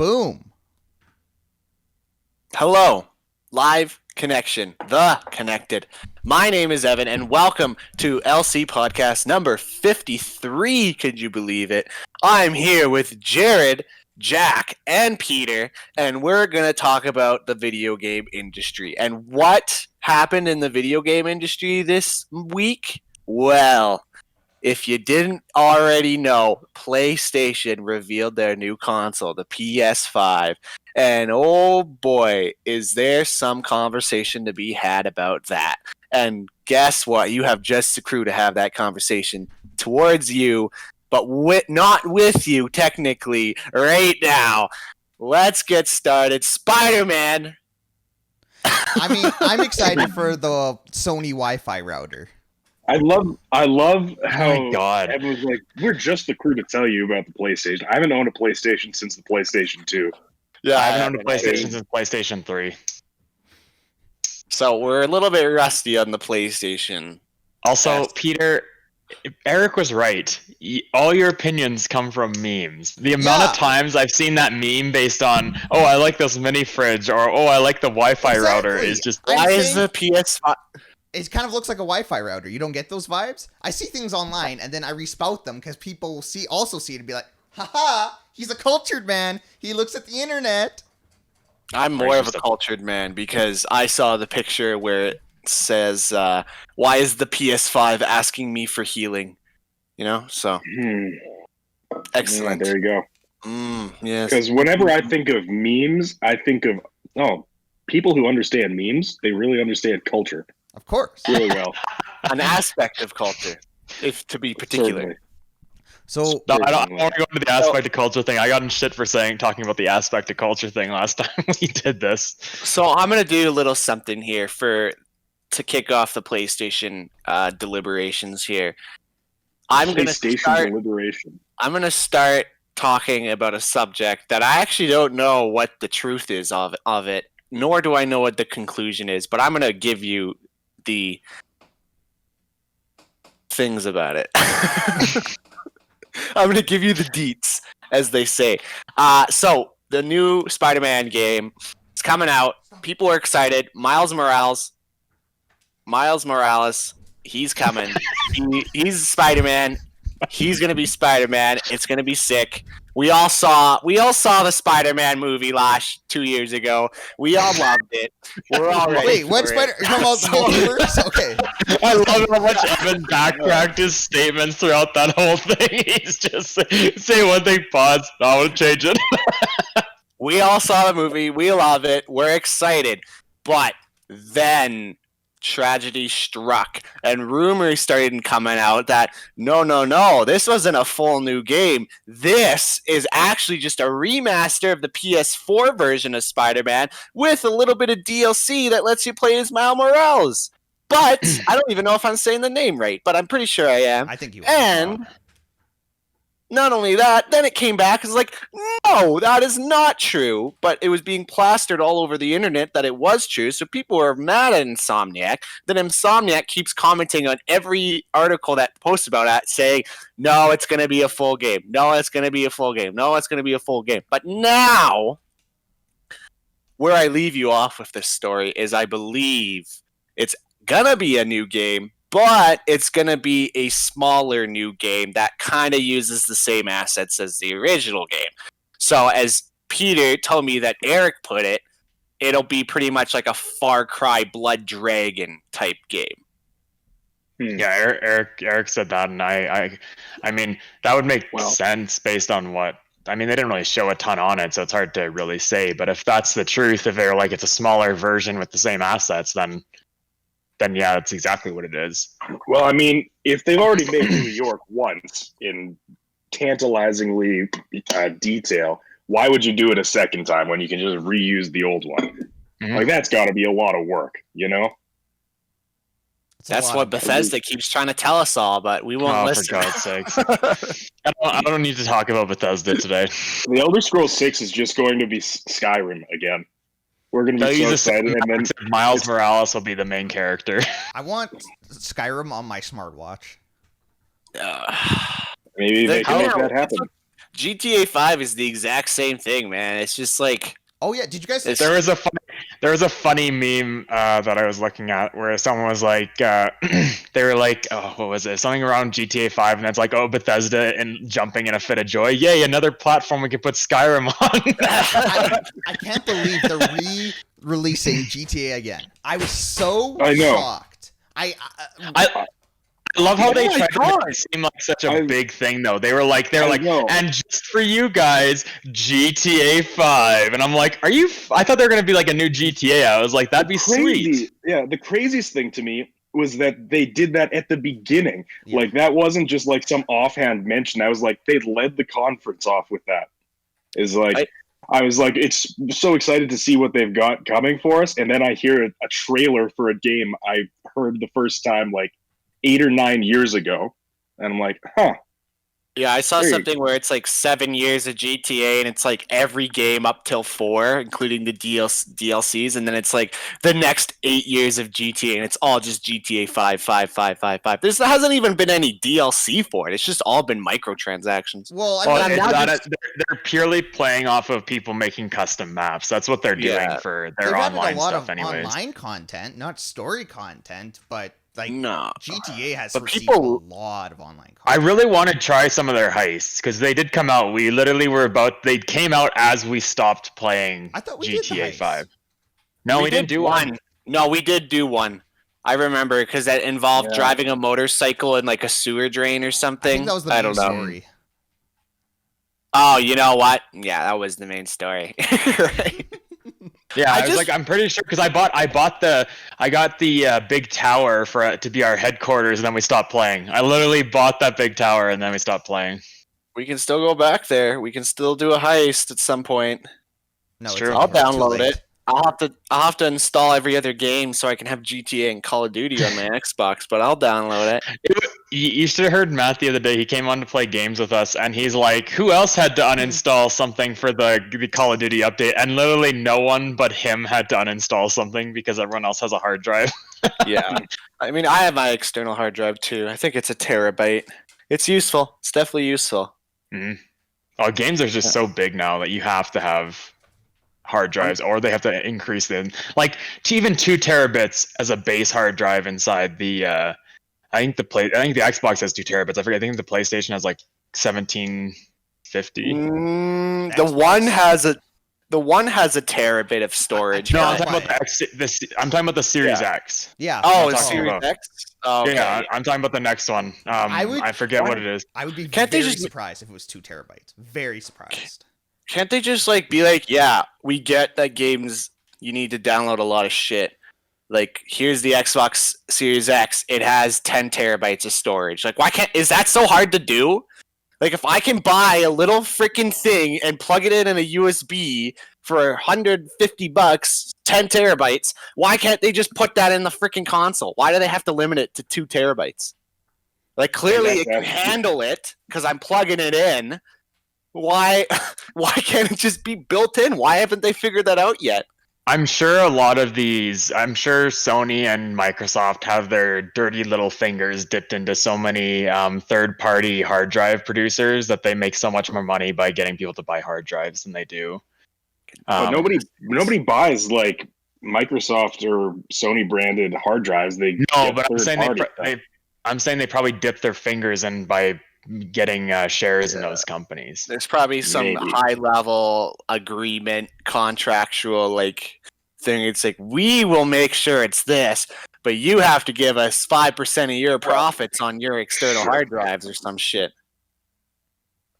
Boom. Hello, live connection, the connected. My name is Evan, and welcome to LC Podcast number 53. Could you believe it? I'm here with Jarrod, Jack, and Peter, and we're going to talk about the video game industry. And what happened in the video game industry this week? Well, if you didn't already know, PlayStation revealed their new console, the PS5. And oh boy, is there some conversation to be had about that. And guess what? You have just the crew to have that conversation towards you, but not with you, technically, right now. Let's get started. Spider-Man! I mean, I'm excited for the Sony Wi-Fi router. I love how my God. everyone's like, we're just the crew to tell you about the PlayStation. I haven't owned a PlayStation since the PlayStation 2. Yeah, I haven't owned a PlayStation since PlayStation 3. So we're a little bit rusty on the PlayStation. Also, Yes. Peter, Eric was right. All your opinions come from memes. The amount of times I've seen that meme based on, oh, I like this mini fridge, or oh, I like the Wi-Fi router is just... I'm Why is saying- the PS5... It kind of looks like a Wi-Fi router. You don't get those vibes? I see things online, and then I respout them because people also see it and be like, haha, he's a cultured man. He looks at the internet. I'm more of a cultured man because I saw the picture where it says, why is the PS5 asking me for healing? You know, so excellent. Yeah, there you go. Yes. Because whenever I think of memes, I think of, people who understand memes, they really understand culture Of course. really well. An aspect of culture, if to be particular. Certainly. So, No, I don't want to go into the aspect of culture thing. I got in shit for talking about the aspect of culture thing last time we did this. So I'm gonna do a little something here to kick off the PlayStation deliberations here. I'm gonna start talking about a subject that I actually don't know what the truth is of it, nor do I know what the conclusion is, but I'm gonna give you the things about it. I'm gonna give you the deets, as they say. So the new Spider-Man game is coming out. People are excited. Miles Morales, he's coming. He's Spider-Man. He's gonna be Spider-Man. It's gonna be sick. We all saw the Spider-Man movie 2 years ago. We all loved it. We're all ready. wait, what for Spider? it. You're talking about the multiverse? Okay. I love how much Evan backtracked his statements throughout that whole thing. He's just say one thing, pause. I want to change it. We all saw the movie. We love it. We're excited. But then tragedy struck, and rumors started coming out that no, this wasn't a full new game. This is actually just a remaster of the PS4 version of Spider-Man with a little bit of DLC that lets you play as Miles Morales. But I don't even know if I'm saying the name right, but I'm pretty sure I am. I think you. And not only that, then it came back. It's like, no, that is not true. But it was being plastered all over the internet that it was true. So people were mad at Insomniac. Then Insomniac keeps commenting on every article that posts about it, saying, no, it's going to be a full game. No, it's going to be a full game. No, it's going to be a full game. But now, where I leave you off with this story is I believe it's going to be a new game. But it's going to be a smaller new game that kind of uses the same assets as the original game. So as Peter told me that Eric put it, it'll be pretty much like a Far Cry Blood Dragon type game. Yeah, Eric said that, and I mean, that would make sense based on what... I mean, they didn't really show a ton on it, so it's hard to really say. But if that's the truth, if they're like, it's a smaller version with the same assets, then yeah, that's exactly what it is. Well, I mean, if they've already made New York once in tantalizingly detail, why would you do it a second time when you can just reuse the old one? Mm-hmm. Like, that's got to be a lot of work, you know? That's what Bethesda keeps trying to tell us all, but we won't listen. For God's sakes. I don't need to talk about Bethesda today. The Elder Scrolls 6 is just going to be Skyrim again. We're going to be so excited. And then Miles Morales will be the main character. I want Skyrim on my smartwatch. Maybe they can make that happen. GTA 5 is the exact same thing, man. It's just like Oh yeah, did you guys? There was a funny meme that I was looking at where someone was like, they were like, oh, what was it? Something around GTA 5, and it's like, oh, Bethesda and jumping in a fit of joy. Yay, another platform we can put Skyrim on. I can't believe they're re-releasing GTA again. I was so I know. shocked. I love how they Oh my tried to God. make it seem like such a big thing, though. They're like, know. and just for you guys, GTA 5. And I'm like, I thought they were going to be like a new GTA. I was like, that'd be sweet. Yeah, the craziest thing to me was that they did that at the beginning. Yeah. Like, that wasn't just like some offhand mention. I was like, they led the conference off with that. Is like, I was like, it's so excited to see what they've got coming for us. And then I hear a trailer for a game I heard the first time like 8 or 9 years ago. And I'm like, huh. Yeah, I saw There you something where it's like 7 years of GTA, and it's like every game up till 4, including the DLCs, and then it's like the next 8 years of GTA, and it's all just GTA 5, 5, 5, 5, 5. There hasn't even been any DLC for it. It's just all been microtransactions. Well, I Well, mean, they're purely playing off of people making custom maps. That's what they're doing Yeah. for they've their added online a lot stuff, of anyways. online content, not story content, but like No. GTA has But received people- a lot of online I content. really want to try some of their heists because they did come out. We literally they came out as we stopped playing I thought we did the GTA heist. 5. No, we didn't do one. No, we did do one. I remember because that involved Yeah. driving a motorcycle in like a sewer drain or I something. think that was the I main don't know. story. Oh, you know what? Yeah, that was the main story. Right. Yeah, I was just- like, I'm pretty sure because I got the big tower to be our headquarters, and then we stopped playing. I literally bought that big tower, and then we stopped playing. We can still go back there. We can still do a heist at some point. No, It's it's true. I'll okay, it's too download late. it. I'll have to install every other game so I can have GTA and Call of Duty on my Xbox, but I'll download it. You should have heard Matt the other day. He came on to play games with us, and he's like, "Who else had to uninstall something for the Call of Duty update?" And literally, no one but him had to uninstall something because everyone else has a hard drive. Yeah. I mean, I have my external hard drive too. I think it's a terabyte. It's useful. It's definitely useful. Oh, games are just so big now that you have to have hard drives, or they have to increase them, like to even 2 terabits as a base hard drive inside the. I think the Xbox has 2 terabits. I forget. I think the PlayStation has like 1750. The one has a terabit of storage. I No, Yeah, I'm talking about I'm talking about the Series X. Yeah. Oh, I'm it's talking Series about- X. Oh, okay. Yeah, I'm talking about the next one. I forget what it is. I would be Can't they very just- surprised if it was 2 terabytes. Very surprised. Can't they just like be like, yeah, we get that games you need to download a lot of shit. Like, here's the Xbox Series X. It has 10 terabytes of storage. Like, is that so hard to do? Like, if I can buy a little freaking thing and plug it in a USB for $150, 10 terabytes, why can't they just put that in the freaking console? Why do they have to limit it to 2 terabytes? Like, clearly it can handle it because I'm plugging it in. Why can't it just be built in? Why haven't they figured that out yet? I'm sure I'm sure Sony and Microsoft have their dirty little fingers dipped into so many third-party hard drive producers that they make so much more money by getting people to buy hard drives than they do. But nobody buys like Microsoft or Sony branded hard drives. They No, get but I'm saying third-party. I'm saying they probably dip their fingers in by getting shares in those companies. There's probably some Maybe. high level agreement, contractual like thing. It's like, we will make sure it's this, but you have to give us 5% of your profits on your external hard drives or some shit.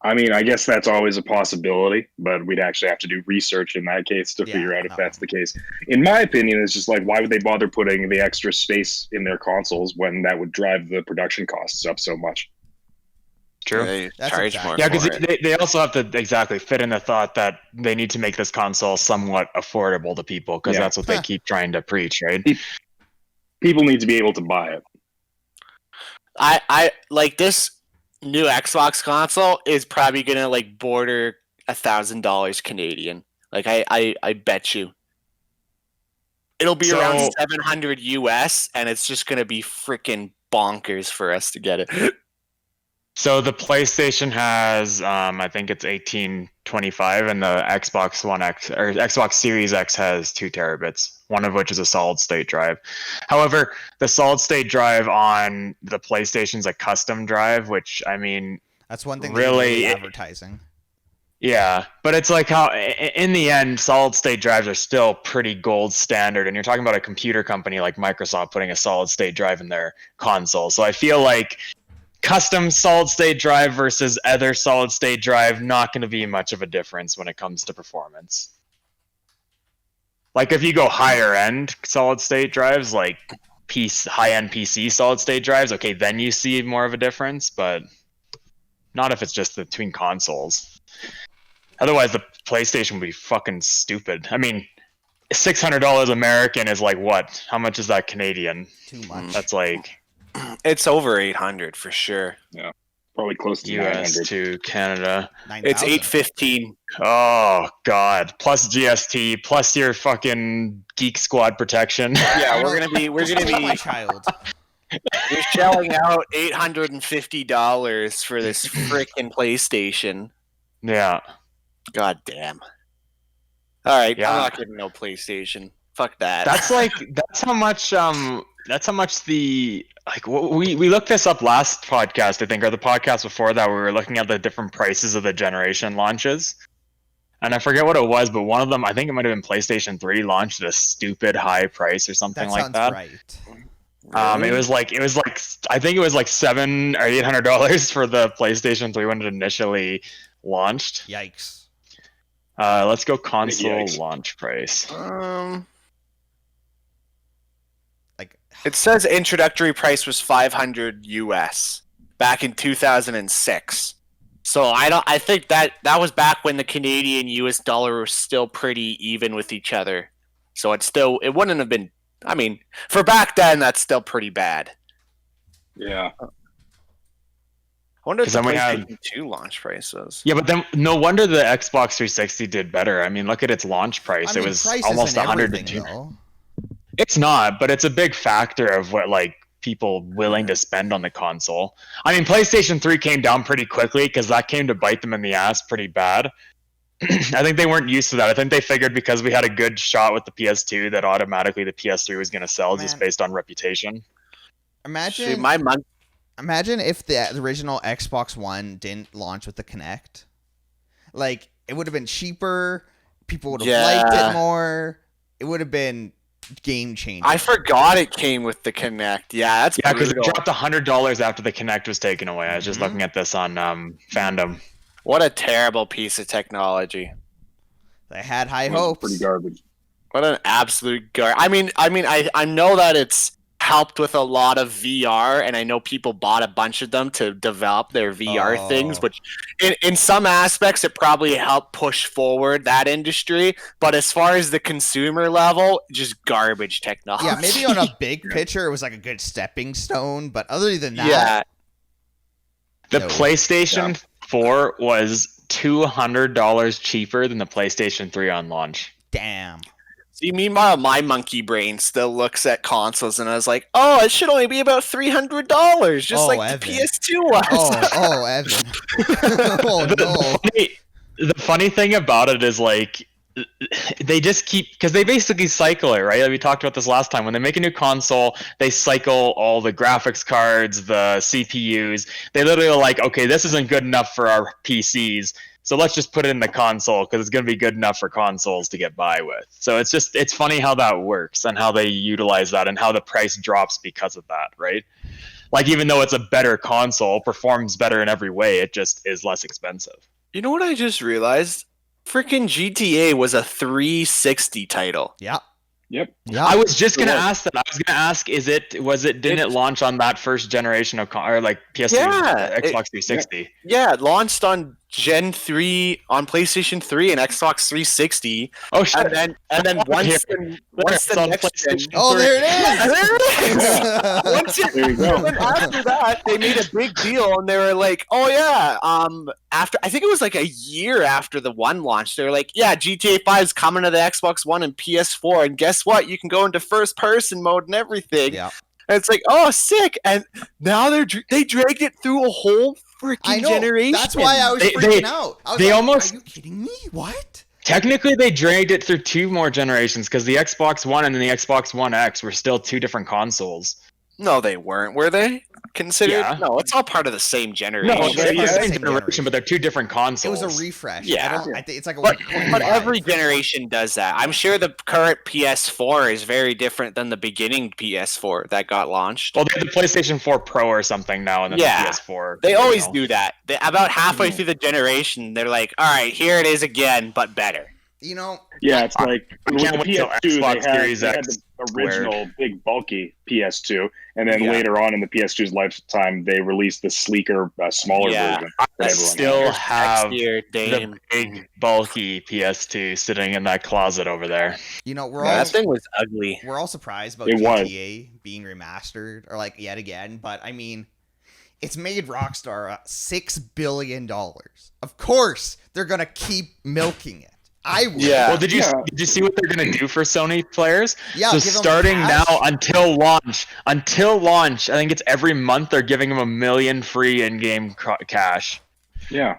I mean, I guess that's always a possibility, but we'd actually have to do research in that case to Yeah, figure out if no. that's the case. In my opinion, it's just like, why would they bother putting the extra space in their consoles when that would drive the production costs up so much? True. They That's charge exactly- more Yeah, for because it. they also have to exactly fit in the thought that they need to make this console somewhat affordable to people because Yeah. that's what they keep trying to preach, right? People need to be able to buy it. I like this new Xbox console is probably gonna like border $1,000 Canadian. Like I bet you. It'll be around So- 700 US, and it's just gonna be freaking bonkers for us to get it. So the PlayStation has, I think it's 1825, and the Xbox One X or Xbox Series X has 2 terabits, one of which is a solid state drive. However, the solid state drive on the PlayStation's a custom drive, which I mean, That's one thing really they're advertising. Yeah, but it's like how in the end, solid state drives are still pretty gold standard, and you're talking about a computer company like Microsoft putting a solid state drive in their console. So I feel like custom solid state drive versus other solid state drive, not going to be much of a difference when it comes to performance. Like if you go higher end solid state drives, like high end PC solid state drives, okay, then you see more of a difference, but not if it's just between consoles. Otherwise, the PlayStation would be fucking stupid. I mean, $600 American is like what? How much is that Canadian? Too much. That's like It's over 800 for sure. Yeah, probably close to US 900. to Canada. 9,000. It's 815. Oh god! Plus GST, plus your fucking Geek Squad protection. Yeah, we're gonna My be child. we're shelling out $850 for this freaking PlayStation. Yeah. God damn. All right, Yeah. I'm not getting no PlayStation. Fuck that. That's how much the like we looked this up last podcast, I think, or the podcast before that. We were looking at the different prices of the generation launches, and I forget what it was, but one of them, I think it might have been PlayStation 3, launched at a stupid high price or something That like sounds that. right. It was like I think it was like $700 or $800 for the PlayStation 3 when it initially launched. Yikes. Let's go console Yikes. launch price. Like, It says introductory price was 500 US back in 2006. So I think that was back when the Canadian US dollar was still pretty even with each other. So it wouldn't have been, I mean, for back then that's still pretty bad. Yeah. I wonder if the Then we had- PlayStation 2 launch price was. Yeah, but then no wonder the Xbox 360 did better. I mean, look at its launch price. I mean, It was price almost isn't 100. everything, though. It's not, but it's a big factor of what like people willing to spend on the console. I mean, PlayStation 3 came down pretty quickly because that came to bite them in the ass pretty bad. I think they weren't used to that. I think they figured because we had a good shot with the PS2 that automatically the PS3 was going to sell just Man. based on reputation. Imagine, Shoot, my month. imagine if the original Xbox One didn't launch with the Kinect. Like, it would have been cheaper. People would have liked it more. It would have been game changing. I forgot it came with the Kinect. Yeah, that's Yeah, because it brutal. dropped $100 after the Kinect was taken away. I was just looking at this on Fandom. What a terrible piece of technology. They had high It was hopes. pretty garbage. What an absolute I know that it's helped with a lot of VR, and I know people bought a bunch of them to develop their VR Oh. things, which in some aspects it probably helped push forward that industry, but as far as the consumer level, just garbage technology. Yeah, maybe on a big picture it was like a good stepping stone, but other than that, Yeah. The No. PlayStation 4 was $200 cheaper than the PlayStation 3 on launch. damn. See, meanwhile, my monkey brain still looks at consoles, and I was like, "Oh, it should only be about $300, just Oh, like Evan. the PS2 was." Evan. Oh no. The funny thing about it is like they just keep because they basically cycle it, right? Like we talked about this last time. When they make a new console, they cycle all the graphics cards, the CPUs. They literally are like, okay, this isn't good enough for our PCs, so let's just put it in the console because it's going to be good enough for consoles to get by with. So it's funny how that works and how they utilize that and how the price drops because of that, right? Like even though it's a better console, performs better in every way, it just is less expensive. You know what I just realized? Freaking GTA was a 360 title. Yeah. Yep. Yeah. I was just gonna It was. ask that. I was gonna ask, didn't it launch on that first generation of or like PS3, Yeah, Xbox 360? Yeah, it launched on Gen 3 on PlayStation 3 and Xbox 360, Oh shit! and then once It's the on next gen, PlayStation Oh, 3. there it Yeah, is. there it is. Once it, There you go. and then after that, they made a big deal, and they were like, "Oh yeah, after I think it was like a year after the one launch, they were like, yeah, GTA 5 is coming to the Xbox One and PS4, and guess what? You can go into first person mode and everything." Yeah. And it's like, oh, sick. And now they dragged it through a whole freaking generation. That's why I was freaking out. I was like, are you kidding me? What? Technically, they dragged it through 2 more generations because the Xbox One and then the Xbox One X were still 2 different consoles. No, they weren't. Were they considered? Yeah. No, it's all part of the same generation. No, it's the same generation, but they're 2 different consoles. It was a refresh. Yeah. I think it's like a but every generation does that. I'm sure the current PS4 is very different than the beginning PS4 that got launched. Well, they have the PlayStation 4 Pro or something now, and then the PS4. They always do that. About halfway through the generation, they're like, all right, here it is again, but better. You know? Yeah, it's like I with can't the wait till PS2, Xbox Series they had X the original big bulky PS2, and then later on in the PS2's lifetime, they released the sleeker, smaller version. I still have the big bulky PS2 sitting in that closet over there. You know, that thing was ugly. We're all surprised about GTA being remastered, or like yet again, but I mean, it's made Rockstar $6 billion. Of course, they're gonna keep milking it. I would. Yeah. Well, did you see what they're gonna do for Sony players? Yeah. So starting now until launch, I think it's every month they're giving them $1 million free in-game cash. Yeah.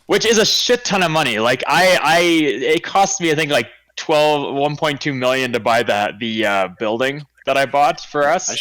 Which is a shit ton of money. Like it cost me I think like 1.2 million to buy the building that I bought for us.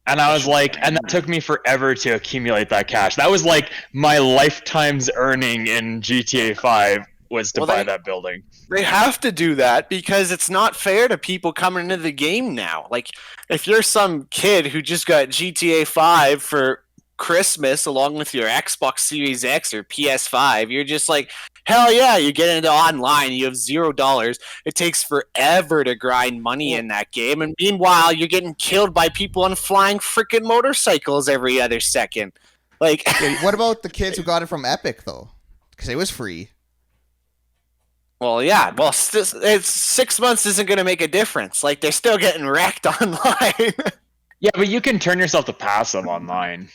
And I was like, and that took me forever to accumulate that cash. That was like my lifetime's earning in GTA 5 was to buy that building. They have to do that because it's not fair to people coming into the game now. Like, if you're some kid who just got GTA 5 for Christmas along with your Xbox Series X or PS5, you're just like, hell yeah, you get into online, you have $0. It takes forever to grind money in that game, and meanwhile, you're getting killed by people on flying freaking motorcycles every other second. Like, what about the kids who got it from Epic though? Because it was free. Well, yeah. Well, it's 6 months isn't going to make a difference. Like, they're still getting wrecked online. Yeah, but you can turn yourself to passive online.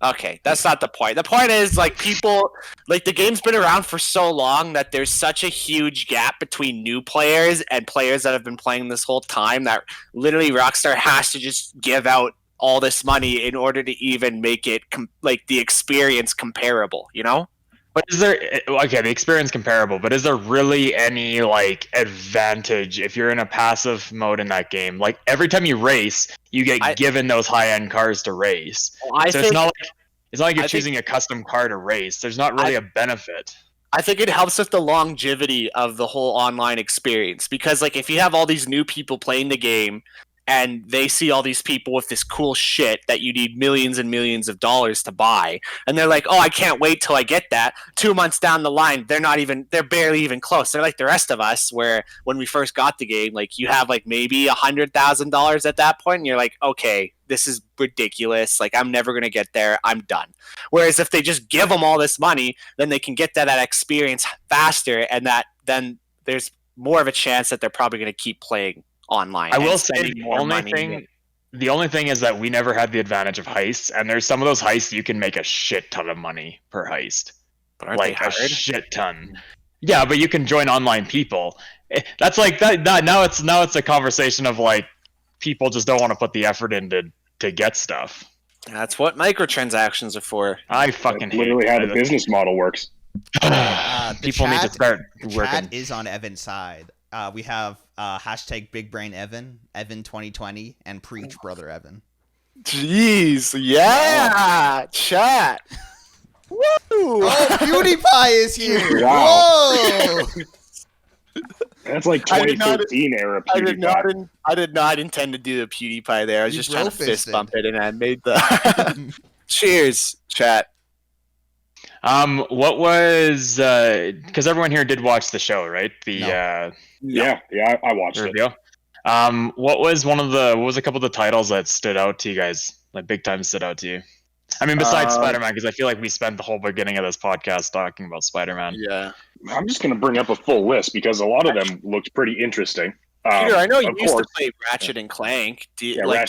Okay, that's not the point. The point is, like, people, like, the game's been around for so long that there's such a huge gap between new players and players that have been playing this whole time that literally Rockstar has to just give out all this money in order to even make it, like, the experience comparable, you know? But is there, okay, the experience comparable, but is there really any, like, advantage if you're in a passive mode in that game? Like, every time you race, you get given those high-end cars to race. So it's not like you're choosing a custom car to race. There's not really a benefit. I think it helps with the longevity of the whole online experience. Because, like, if you have all these new people playing the game, and they see all these people with this cool shit that you need millions and millions of dollars to buy, and they're like, oh, I can't wait till I get that. 2 months down the line, they're barely even close. They're like the rest of us, where when we first got the game, like, you have like maybe $100,000 at that point, and you're like, okay, this is ridiculous. Like, I'm never gonna get there. I'm done. Whereas if they just give them all this money, then they can get that experience faster, and then there's more of a chance that they're probably gonna keep playing online. I will say the only thing is that we never had the advantage of heists, and there's some of those heists you can make a shit ton of money per heist. But aren't like a shit ton. Yeah, but you can join online people. That's like that now it's a conversation of like people just don't want to put the effort in to get stuff. That's what microtransactions are for. I fucking hate literally how the business model works. People need to start working. Chat is on Evan's side. We have hashtag Big Brain Evan, Evan 2020, and Preach Brother Evan. Jeez, yeah, chat. Woo! Oh, PewDiePie is here. Wow. Whoa! That's like 2013 era PewDiePie. I did not intend to do the PewDiePie there. I was just trying to fist bump it, and I made the. Cheers, chat. What was because everyone here did watch the show, right? I watched it. What was a couple of the titles that stood out to you guys, like big time stood out to you? I mean, besides Spider-Man, because I feel like we spent the whole beginning of this podcast talking about Spider-Man. Yeah, I'm just gonna bring up a full list because a lot of them looked pretty interesting. Peter, I know you used to play Ratchet and Clank. Did you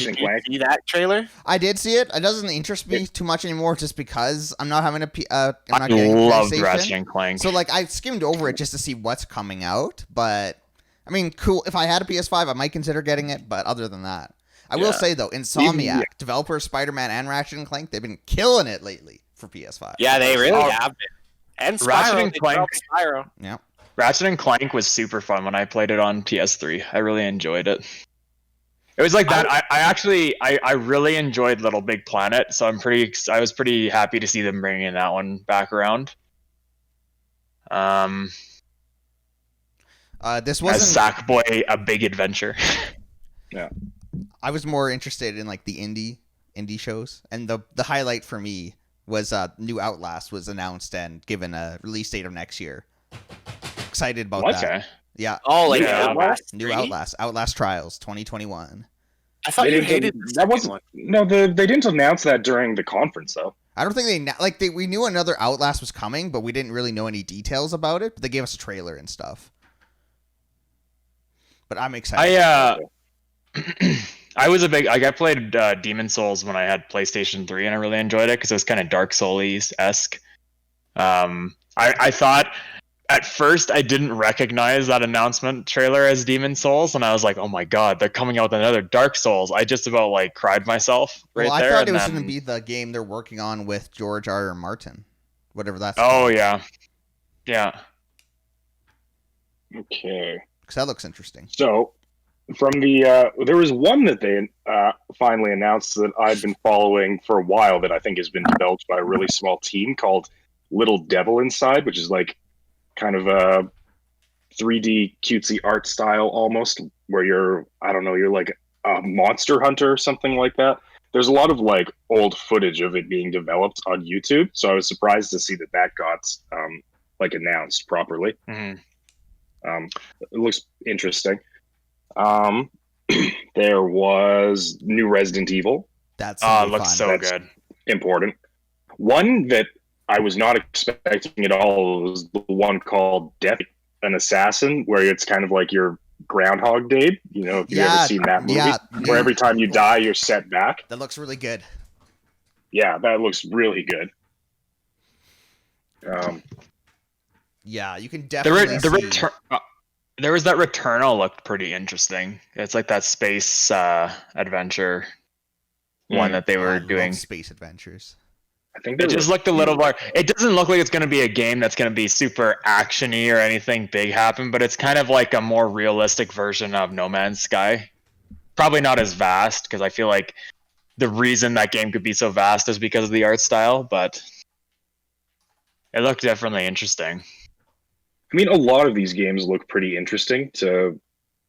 see that trailer? I did see it. It doesn't interest me too much anymore, just because I'm not having I loved Ratchet and Clank. So like I skimmed over it just to see what's coming out. But I mean, cool. If I had a PS5, I might consider getting it. But other than that, I will say though, Insomniac, developer of Spider-Man and Ratchet and Clank, they've been killing it lately for PS5. Yeah, they really have been. And Spyro, Ratchet and Clank. Spyro. Yeah. Ratchet and Clank was super fun when I played it on PS3. I really enjoyed it. It was like that. I really enjoyed Little Big Planet, so I was pretty happy to see them bringing that one back around. This wasn't Sackboy: A Big Adventure. Yeah. I was more interested in like the indie shows, and the highlight for me was new Outlast was announced and given a release date of next year. Excited about that. Okay. Yeah. Oh, like Yeah. Outlast? New Outlast Trials 2021. I thought you hated that. Wasn't one. No, they didn't announce that during the conference though. I don't think we knew another Outlast was coming, but we didn't really know any details about it. But they gave us a trailer and stuff. But I'm excited. I was a big I played Demon Souls when I had PlayStation 3, and I really enjoyed it because it was kind of Dark Souls-esque. I thought at first I didn't recognize that announcement trailer as Demon Souls, and I was like, oh my god, they're coming out with another Dark Souls. I just about like cried myself right there. I thought it was going to be the game they're working on with George R. R. Martin, whatever that's Oh called. yeah. Okay. Because that looks interesting. So, from the there was one that they finally announced that I've been following for a while that I think has been developed by a really small team called Little Devil Inside, which is like kind of a 3D cutesy art style almost, where you're like a monster hunter or something like that. There's a lot of like old footage of it being developed on YouTube, so I was surprised to see that got like announced properly. Mm-hmm. It looks interesting. There was new Resident Evil. That's it looks so That's good. important. One that I was not expecting at all was the one called Death, an Assassin, where it's kind of like your Groundhog Day. You know, if you've ever seen that movie, where every time you die, you're set back. That looks really good. Yeah, that looks really good. Yeah, you can definitely there was that Returnal looked pretty interesting. It's like that space adventure one that they were doing. Space adventures. I think it just looked a little more. It doesn't look like it's going to be a game that's going to be super actiony or anything big happen, but it's kind of like a more realistic version of No Man's Sky. Probably not as vast, because I feel like the reason that game could be so vast is because of the art style, but it looked definitely interesting. I mean, a lot of these games look pretty interesting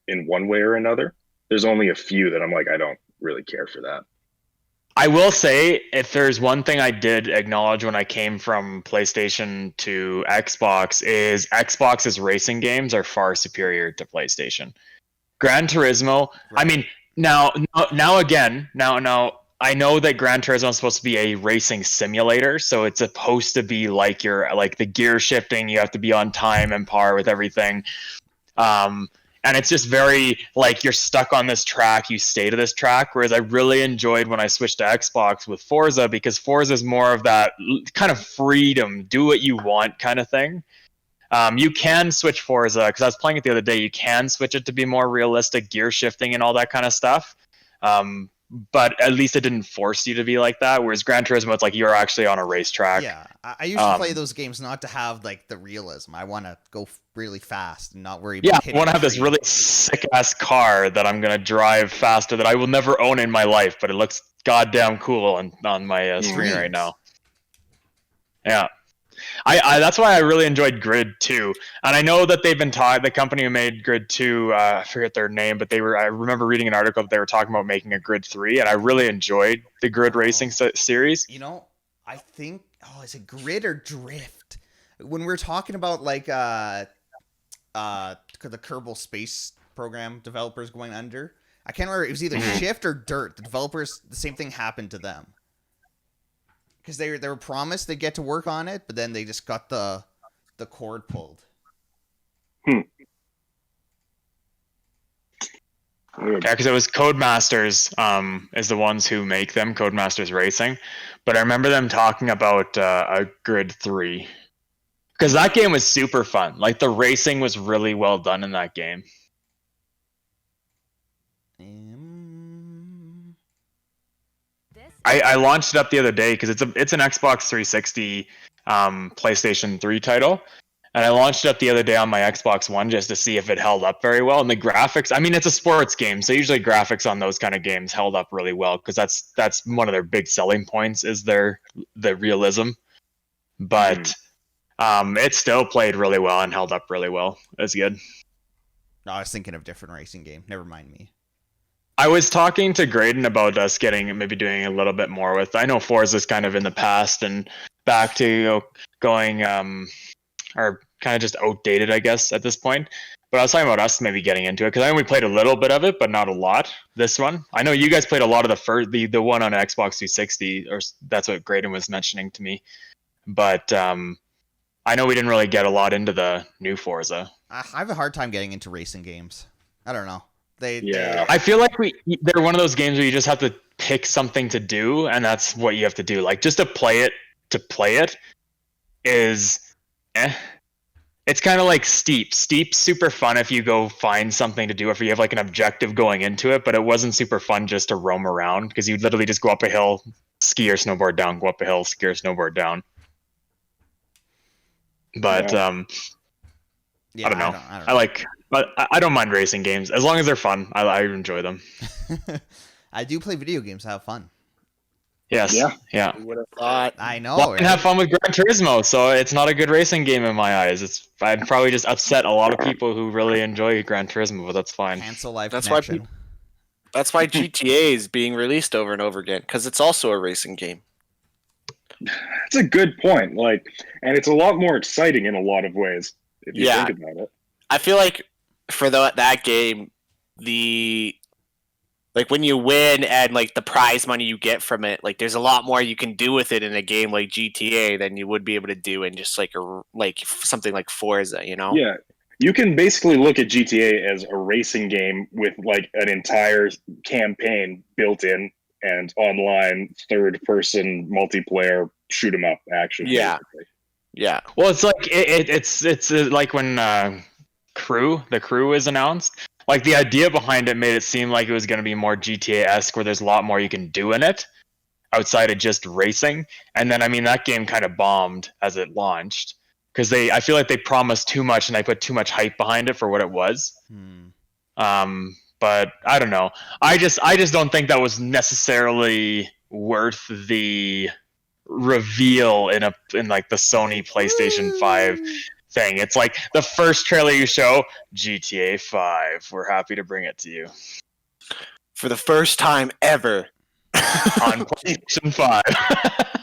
in one way or another. There's only a few that I'm like, I don't really care for that. I will say, if there's one thing I did acknowledge when I came from PlayStation to Xbox, is Xbox's racing games are far superior to PlayStation. Gran Turismo, right. I mean, now I know that Gran Turismo is supposed to be a racing simulator, so it's supposed to be like the gear shifting, you have to be on time and par with everything. And it's just very like you're stuck on this track, you stay to this track, whereas I really enjoyed when I switched to Xbox with Forza, because Forza is more of that kind of freedom, do what you want kind of thing. You can switch Forza, because I was playing it the other day, you can switch it to be more realistic gear shifting and all that kind of stuff. But at least it didn't force you to be like that. Whereas Gran Turismo, it's like you're actually on a racetrack. Yeah, I usually play those games not to have like the realism. I want to go really fast and not worry about I want to have this really sick ass car that I'm gonna drive faster that I will never own in my life, but it looks goddamn cool on my screen right now. Yeah. I that's why I really enjoyed Grid 2. And I know that they've been the company who made Grid 2, I forget their name, but I remember reading an article that they were talking about making a Grid 3, and I really enjoyed the Grid Racing series. You know, I think, is it Grid or Drift? When we were talking about like the Kerbal Space Program developers going under, I can't remember, it was either Shift or Dirt. The developers, the same thing happened to them. Because they were promised they'd get to work on it, but then they just got the cord pulled. Yeah, because it was Codemasters is the ones who make them, Codemasters Racing. But I remember them talking about a Grid 3. Because that game was super fun. Like, the racing was really well done in that game. I launched it up the other day because it's an Xbox 360, PlayStation 3 title, and I launched it up the other day on my Xbox One just to see if it held up very well. And the graphics, I mean, it's a sports game, so usually graphics on those kind of games held up really well because that's one of their big selling points is the realism. But it still played really well and held up really well. It's good. No, I was thinking of a different racing game. Never mind me. I was talking to Graydon about us maybe doing a little bit more with. I know Forza's kind of in the past and back to going or kind of just outdated, I guess, at this point. But I was talking about us maybe getting into it because I only played a little bit of it, but not a lot. This one, I know you guys played a lot of the one on Xbox 360, or that's what Graydon was mentioning to me. But I know we didn't really get a lot into the new Forza. I have a hard time getting into racing games. I don't know. I feel like they're one of those games where you just have to pick something to do, and that's what you have to do. Like just to play it is it's kind of like Steep. Steep's super fun if you go find something to do, if you have like an objective going into it, but it wasn't super fun just to roam around because you literally just go up a hill, ski or snowboard down, go up a hill, ski or snowboard down. But I don't know. But I don't mind racing games as long as they're fun. I enjoy them. I do play video games. I have fun. Yes. Yeah. Who would have thought? I know. Well, I can have fun with Gran Turismo, so it's not a good racing game in my eyes. I'd probably just upset a lot of people who really enjoy Gran Turismo, but that's fine. Cancel live That's connection. That's why GTA is being released over and over again because it's also a racing game. That's a good point. And it's a lot more exciting in a lot of ways if you think about it. I feel like for that game, when you win and the prize money you get from it, there's a lot more you can do with it in a game like GTA than you would be able to do in just something like Forza, you know? Yeah. You can basically look at GTA as a racing game with an entire campaign built in and online third-person multiplayer shoot 'em up action. Yeah, basically. yeah. Well, it's like it's like when the crew is announced. Like the idea behind it made it seem like it was going to be more GTA-esque, where there's a lot more you can do in it outside of just racing. And then that game kind of bombed as it launched because I feel like they promised too much and they put too much hype behind it for what it was. But I don't know. I just don't think that was necessarily worth the reveal in the Sony PlayStation 5 thing. It's like the first trailer you show, GTA 5. We're happy to bring it to you. For the first time ever. On PlayStation 5.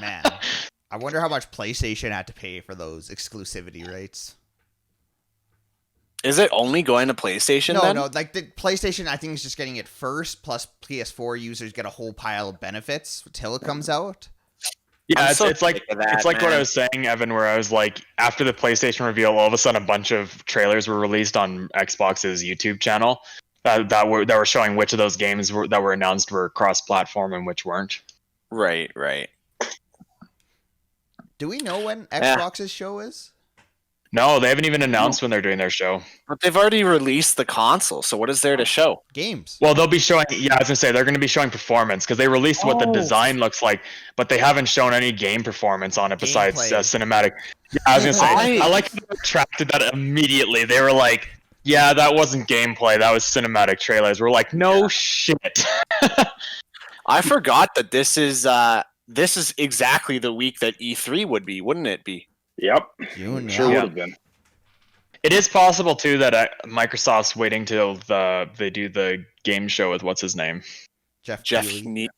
Man, I wonder how much PlayStation had to pay for those exclusivity rights. Is it only going to PlayStation then? No, the PlayStation I think is just getting it first, plus PS4 users get a whole pile of benefits till it comes out. Yeah, it's like what I was saying, Evan, where I was like, after the PlayStation reveal, all of a sudden a bunch of trailers were released on Xbox's YouTube channel that were showing which of those games that were announced were cross-platform and which weren't. Right. Do we know when Xbox's show is? No, they haven't even announced when they're doing their show. But they've already released the console, so what is there to show? Games. Well, they'll be showing. Yeah, I was gonna say they're gonna be showing performance because they released what the design looks like, but they haven't shown any game performance on it besides cinematic. Yeah, I was gonna say. I like how they retracted that immediately. They were like, "Yeah, that wasn't gameplay. That was cinematic trailers." We're like, "No shit." I forgot that this is exactly the week that E3 would be, wouldn't it be? Yep. June, sure would have been. It is possible too that Microsoft's waiting till they do the game show with what's his name, Jeff Keighley.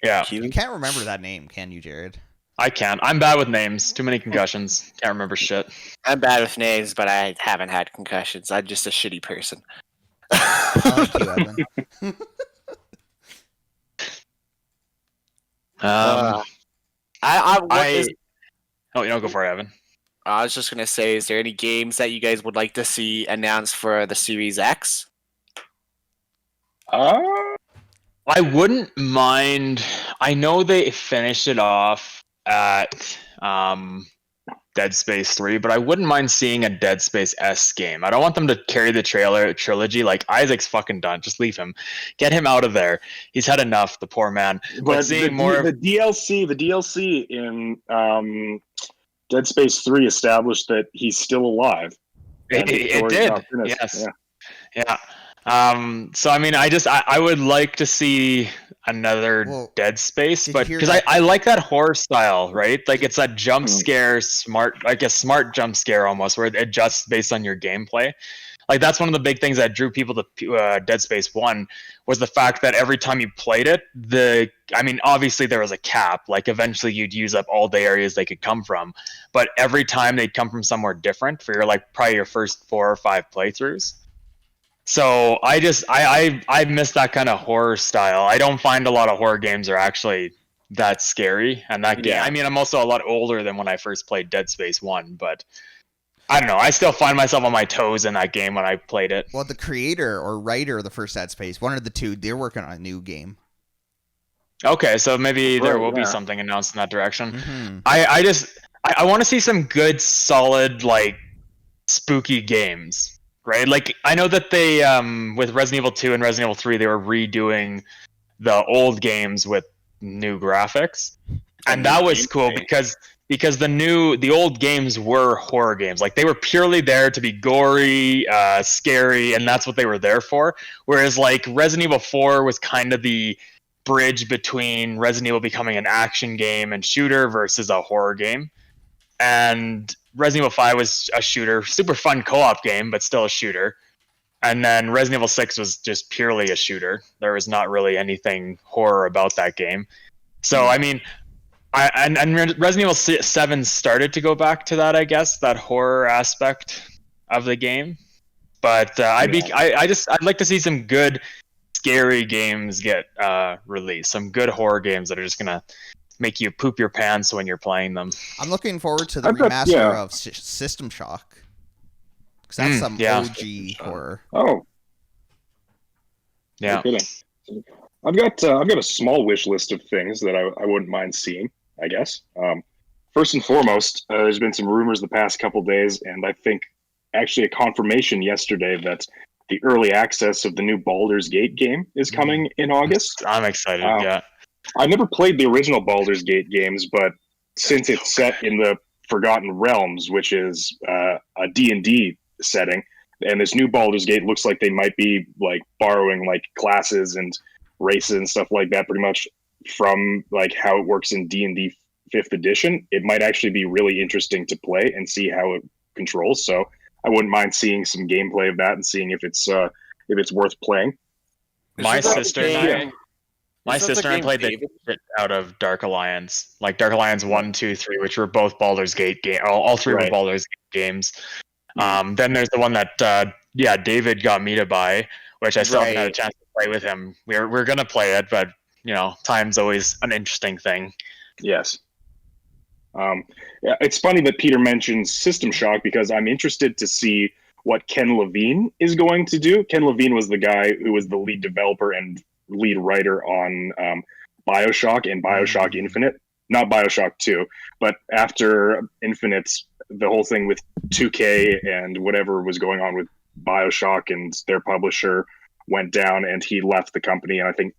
Yeah, you can't remember that name, can you, Jarrod? I can't. I'm bad with names. Too many concussions. Can't remember shit. I'm bad with names, but I haven't had concussions. I'm just a shitty person. I like you, Evan. Go for it, Evan. I was just gonna say, is there any games that you guys would like to see announced for the Series X? I wouldn't mind. I know they finished it off at Dead Space 3, but I wouldn't mind seeing a Dead Space-esque game. I don't want them to carry the trilogy. Like, Isaac's fucking done. Just leave him. Get him out of there. He's had enough, the poor man. But seeing the DLC in Dead Space 3 established that he's still alive. It did. Yes. Yeah. So I mean, I would like to see another Dead Space, but because I like that horror style, right? Like it's a jump scare, smart jump scare almost, where it adjusts based on your gameplay. Like that's one of the big things that drew people to Dead Space 1 was the fact that every time you played it, obviously there was a cap. Like eventually you'd use up all the areas they could come from, but every time they'd come from somewhere different for probably your first 4 or 5 playthroughs. So I miss that kind of horror style. I don't find a lot of horror games are actually that scary. And that game, I mean, I'm also a lot older than when I first played Dead Space 1, but I don't know. I still find myself on my toes in that game when I played it. Well, the creator or writer of the first Dead Space, one of the two, they're working on a new game. Okay, so maybe there will be something announced in that direction. Mm-hmm. I want to see some good, solid, like, spooky games, right? Like, I know that they, with Resident Evil 2 and Resident Evil 3, they were redoing the old games with new graphics. And that was cool because the old games were horror games. Like, they were purely there to be gory, scary, and that's what they were there for. Whereas, like, Resident Evil 4 was kind of the bridge between Resident Evil becoming an action game and shooter versus a horror game. And Resident Evil 5 was a shooter, super fun co-op game, but still a shooter. And then Resident Evil 6 was just purely a shooter. There was not really anything horror about that game. So, I mean... And Resident Evil 7 started to go back to that, I guess, that horror aspect of the game. But I'd like to see some good scary games get released, some good horror games that are just gonna make you poop your pants when you're playing them. I'm looking forward to the remaster of System Shock, because that's some OG horror. Oh, yeah. I've got a small wish list of things that I wouldn't mind seeing, I guess. First and foremost, there's been some rumors the past couple days, and I think actually a confirmation yesterday that the early access of the new Baldur's Gate game is coming in August. I'm excited, yeah. I never played the original Baldur's Gate games, but since it's set in the Forgotten Realms, which is a D&D setting, and this new Baldur's Gate looks like they might be like borrowing like classes and races and stuff like that pretty much from like how it works in D&D 5th edition. It might actually be really interesting to play and see how it controls. So I wouldn't mind seeing some gameplay of that and seeing if it's worth playing. My sister and I played the shit out of Dark Alliance, like Dark Alliance 1, 2, 3, which were both Baldur's Gate games. All three were Baldur's Gate games. Then there's the one that David got me to buy, which I still haven't had a chance to play with him. We're gonna play it, but time's always an interesting thing. Yes. It's funny that Peter mentions System Shock because I'm interested to see what Ken Levine is going to do. Ken Levine was the guy who was the lead developer and lead writer on BioShock and BioShock Infinite. Not BioShock 2, but after Infinite, the whole thing with 2K and whatever was going on with BioShock and their publisher went down, and he left the company, and I think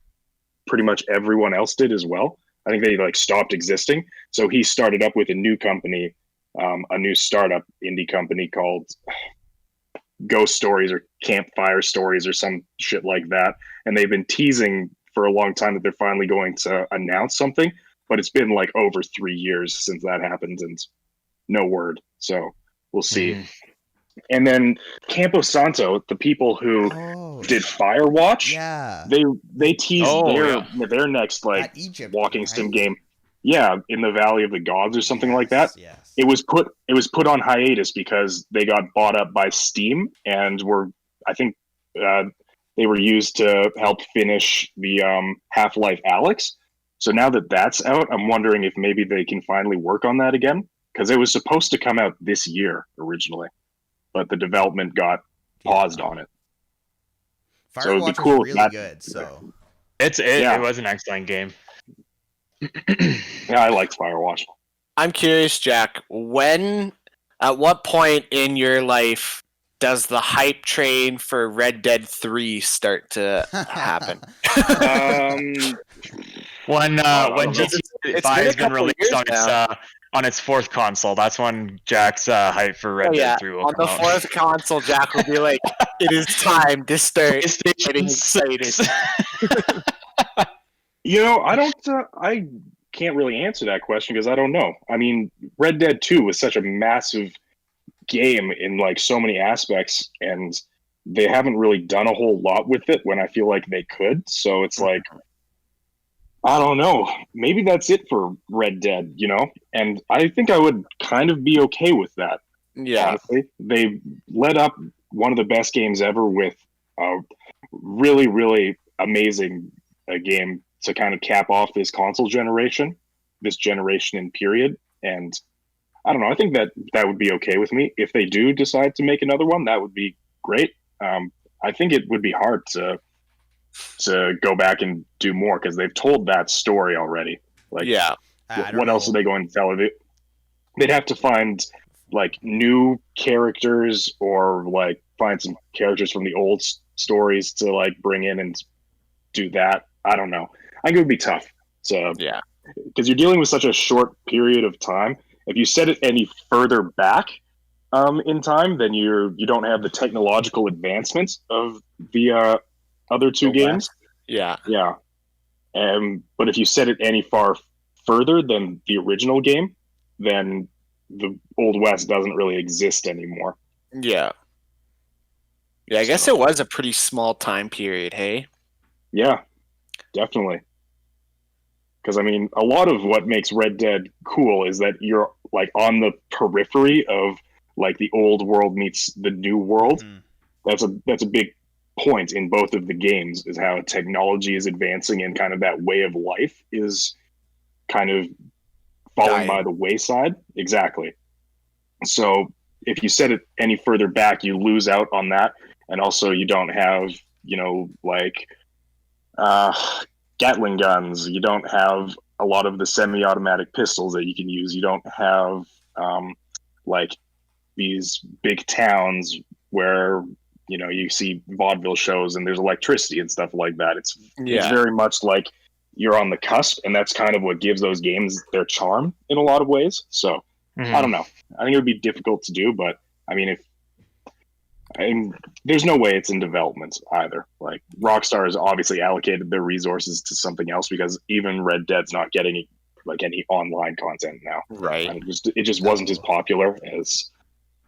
pretty much everyone else did as well. I think they stopped existing. So he started up with a new company, a new startup indie company called Ghost Stories or Campfire Stories or some shit like that. And they've been teasing for a long time that they're finally going to announce something, but it's been like over 3 years since that happened and no word. So we'll see. And then Campo Santo, the people who did Firewatch, they teased their next Egypt, walking sim game. Yeah, in the Valley of the Gods or something like that. Yes. It was put on hiatus because they got bought up by Steam and they were used to help finish the Half-Life Alyx. So now that that's out, I'm wondering if maybe they can finally work on that again, because it was supposed to come out this year originally, but the development got paused on it. Firewatch so it'd be cool was really good. So it was an excellent game. Yeah, I liked Firewatch. I'm curious, Jack. At what point in your life does the hype train for Red Dead 3 start to happen? When know. GTA It's 5 been a has been couple released years now. on its fourth console, that's when Jack's hype for Red Dead 3 will On come the out. fourth console, Jack will be like, "It is time to start getting PlayStation excited." 6. I can't really answer that question because I don't know. I mean, Red Dead 2 was such a massive game in like so many aspects, and they haven't really done a whole lot with it when I feel like they could. So it's like, I don't know. Maybe that's it for Red Dead, And I think I would kind of be okay with that. Yeah, Honestly, they led up one of the best games ever with a really, really amazing game to kind of cap off this generation in period. And I don't know. I think that would be okay with me. If they do decide to make another one, that would be great. I think it would be hard to go back and do more because they've told that story already. Like, yeah. what else are they going to tell of it? They'd have to find like new characters or like find some characters from the old stories to like bring in and do that. I don't know. I think it would be tough. So Yeah. because you're dealing with such a short period of time. If you set it any further back in time, then you don't have the technological advancements of the other two games. Yeah. Yeah. But if you set it any far further than the original game, then the Old West doesn't really exist anymore. Yeah. Yeah, I guess it was a pretty small time period, hey? Yeah, definitely. Because, I mean, a lot of what makes Red Dead cool is that you're, like, on the periphery of, like, the old world meets the new world. Mm-hmm. That's a big point in both of the games, is how technology is advancing and kind of that way of life is kind of falling by the wayside. Exactly. So if you set it any further back, you lose out on that. And also you don't have, like Gatling guns. You don't have a lot of the semi-automatic pistols that you can use. You don't have like these big towns where you see vaudeville shows and there's electricity and stuff like that. It's very much like you're on the cusp, and that's kind of what gives those games their charm in a lot of ways. So I don't know. I think it would be difficult to do, but I mean, there's no way it's in development either. Like Rockstar has obviously allocated their resources to something else because even Red Dead's not getting like any online content now. Right. And it just wasn't as popular as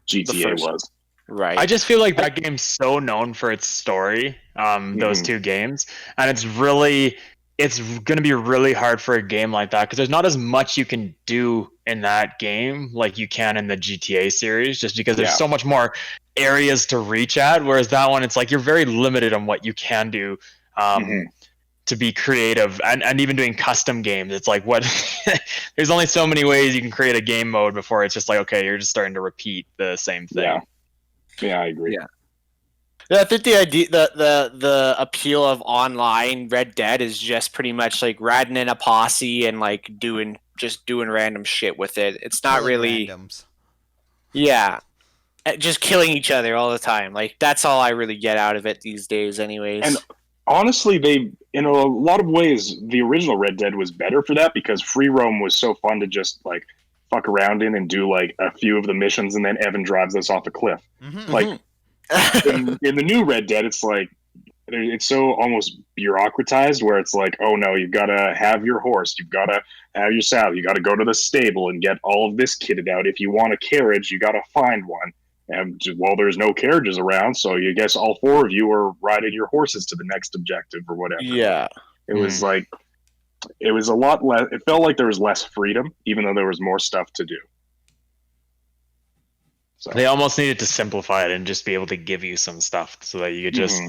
GTA was. Right. I just feel like that game's so known for its story, those two games, and it's going to be really hard for a game like that because there's not as much you can do in that game like you can in the GTA series, just because there's so much more areas to reach at, whereas that one, it's like you're very limited on what you can do to be creative, and even doing custom games, it's like what there's only so many ways you can create a game mode before it's just like, okay, you're just starting to repeat the same thing. Yeah, I agree. Yeah, I think the idea, the appeal of online Red Dead is just pretty much like riding in a posse and like doing random shit with it. It's not really randoms. Yeah, just killing each other all the time. Like that's all I really get out of it these days, anyways. And honestly, in a lot of ways, the original Red Dead was better for that because free roam was so fun to just like fuck around in and do like a few of the missions, and then Evan drives us off a cliff. Mm-hmm. Like in the new Red Dead, it's like it's so almost bureaucratized where it's like, oh no, you've got to have your horse, you've got to have your saddle, you got to go to the stable and get all of this kitted out. If you want a carriage, you got to find one. And well, there's no carriages around, so you guess all four of you are riding your horses to the next objective or whatever. Yeah, it was like it was a lot less. It felt like there was less freedom, even though there was more stuff to do. So they almost needed to simplify it and just be able to give you some stuff so that you could just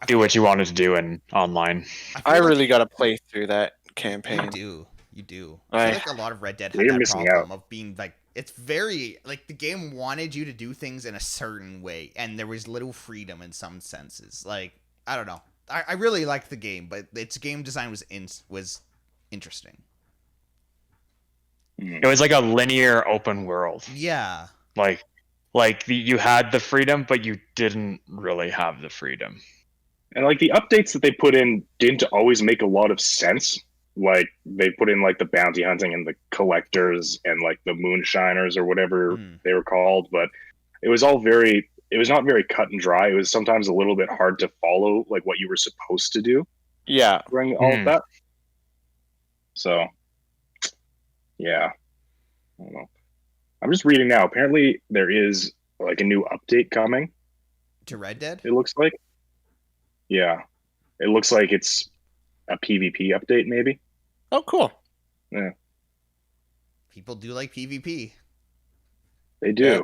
do what you wanted to do in online. I really got to play through that campaign. You do. I feel like a lot of Red Dead had that problem of being like, it's very like the game wanted you to do things in a certain way, and there was little freedom in some senses. Like, I don't know. I really liked the game, but its game design was interesting. It was like a linear open world. Yeah. You had the freedom, but you didn't really have the freedom. And like the updates that they put in didn't always make a lot of sense. Like they put in like the bounty hunting and the collectors and like the moonshiners or whatever they were called, but it was all it was not very cut and dry. It was sometimes a little bit hard to follow like what you were supposed to do. Yeah. During all of that. So yeah. I don't know. I'm just reading now. Apparently there is like a new update coming. To Red Dead? It looks like. Yeah. It looks like it's a PvP update, maybe. Oh, cool. Yeah. People do like PvP. They do. Yeah.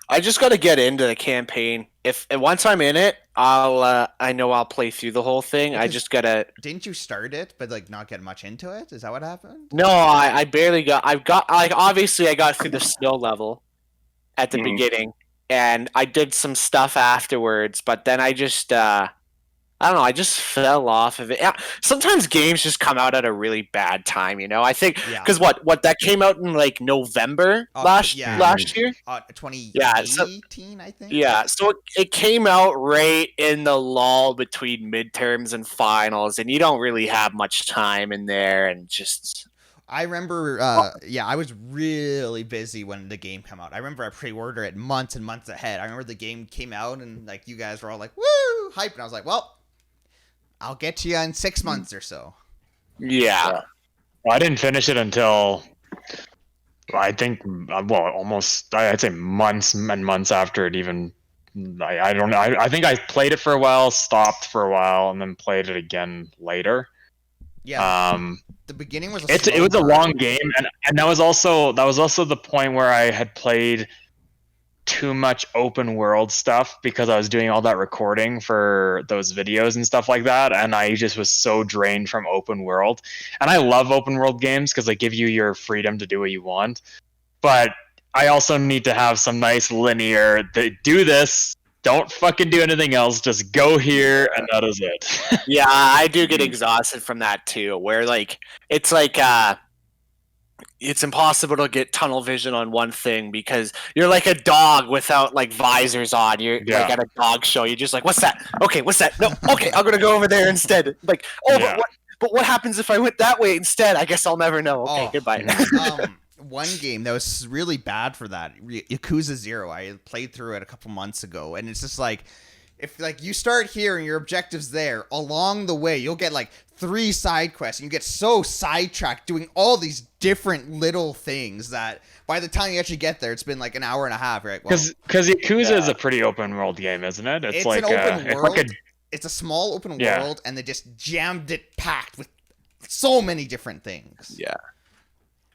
I just got to get into the campaign. If once I'm in it, I know I'll play through the whole thing. Because I just gotta. Didn't you start it, but like not get much into it? Is that what happened? No, I barely got. I've got like obviously I got through the snow level at the beginning, and I did some stuff afterwards. But then I just I don't know. I just fell off of it. Yeah, sometimes games just come out at a really bad time, you know. I think because what that came out in like November last year, 2018, I think. Yeah, so it came out right in the lull between midterms and finals, and you don't really have much time in there, and just. I remember, I was really busy when the game came out. I remember I pre-ordered it months and months ahead. I remember the game came out, and like you guys were all like, "Woo!" hype, and I was like, "Well, I'll get to you in 6 months or so." Yeah. Well, I didn't finish it until I think, almost I'd say months and months after it even. I don't know. I think I played it for a while, stopped for a while, and then played it again later. Yeah. The beginning was it was a long game, and that was also the point where I had played too much open world stuff because I was doing all that recording for those videos and stuff like that, and I just was so drained from open world. And I love open world games because they give you your freedom to do what you want, but I also need to have some nice linear do this, don't fucking do anything else, just go here, and that is it. Yeah, I do get exhausted from that too, where like it's like it's impossible to get tunnel vision on one thing because you're like a dog without like visors on. You're like at a dog show. You're just like, what's that? Okay, what's that? No, okay, I'm gonna go over there instead. Like, but what happens if I went that way instead? I guess I'll never know. Okay, goodbye. One game that was really bad for that, Yakuza 0. I played through it a couple months ago, and it's just like, if like you start here and your objective's there, along the way you'll get like 3 side quests, and you get so sidetracked doing all these different little things that by the time you actually get there, it's been like an hour and a half, right? Because Yakuza is a pretty open world game, isn't it? It's like an open world. It's a small open world, and they just jammed it packed with so many different things. Yeah.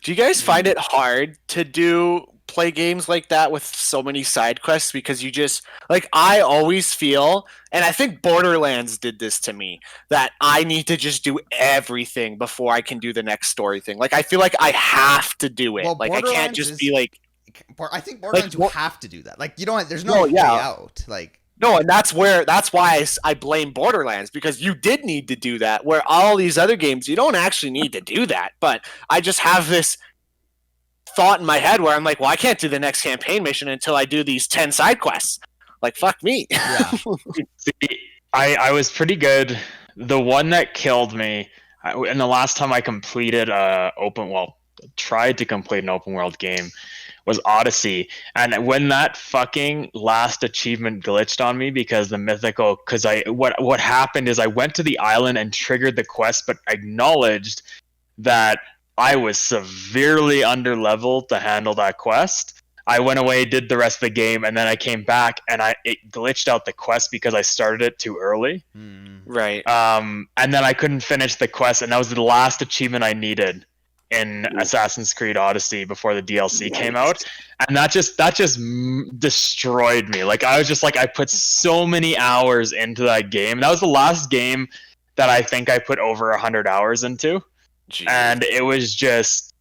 Do you guys find it hard to play games like that with so many side quests? Because you just like, I always feel, and I think Borderlands did this to me, that I need to just do everything before I can do the next story thing. Like I feel like I have to do it. Well, like I can't just be like. I think Borderlands you have to do that. Like you don't. There's no way out. Like. No, and that's why I blame Borderlands, because you did need to do that, where all these other games, you don't actually need to do that. But I just have this thought in my head where I'm like, well, I can't do the next campaign mission until I do these 10 side quests. Like, fuck me. Yeah. See, I was pretty good. The one that killed me, and the last time I completed tried to complete an open world game, was Odyssey. And when that fucking last achievement glitched on me because what happened is I went to the island and triggered the quest, but acknowledged that I was severely underleveled to handle that quest. I went away, did the rest of the game, and then I came back and it glitched out the quest because I started it too early. Right. And then I couldn't finish the quest, and that was the last achievement I needed in Assassin's Creed Odyssey before the DLC came out, and that just destroyed me. Like I was just like, I put so many hours into that game. That was the last game that I think I put over 100 hours into. Jeez. And it was just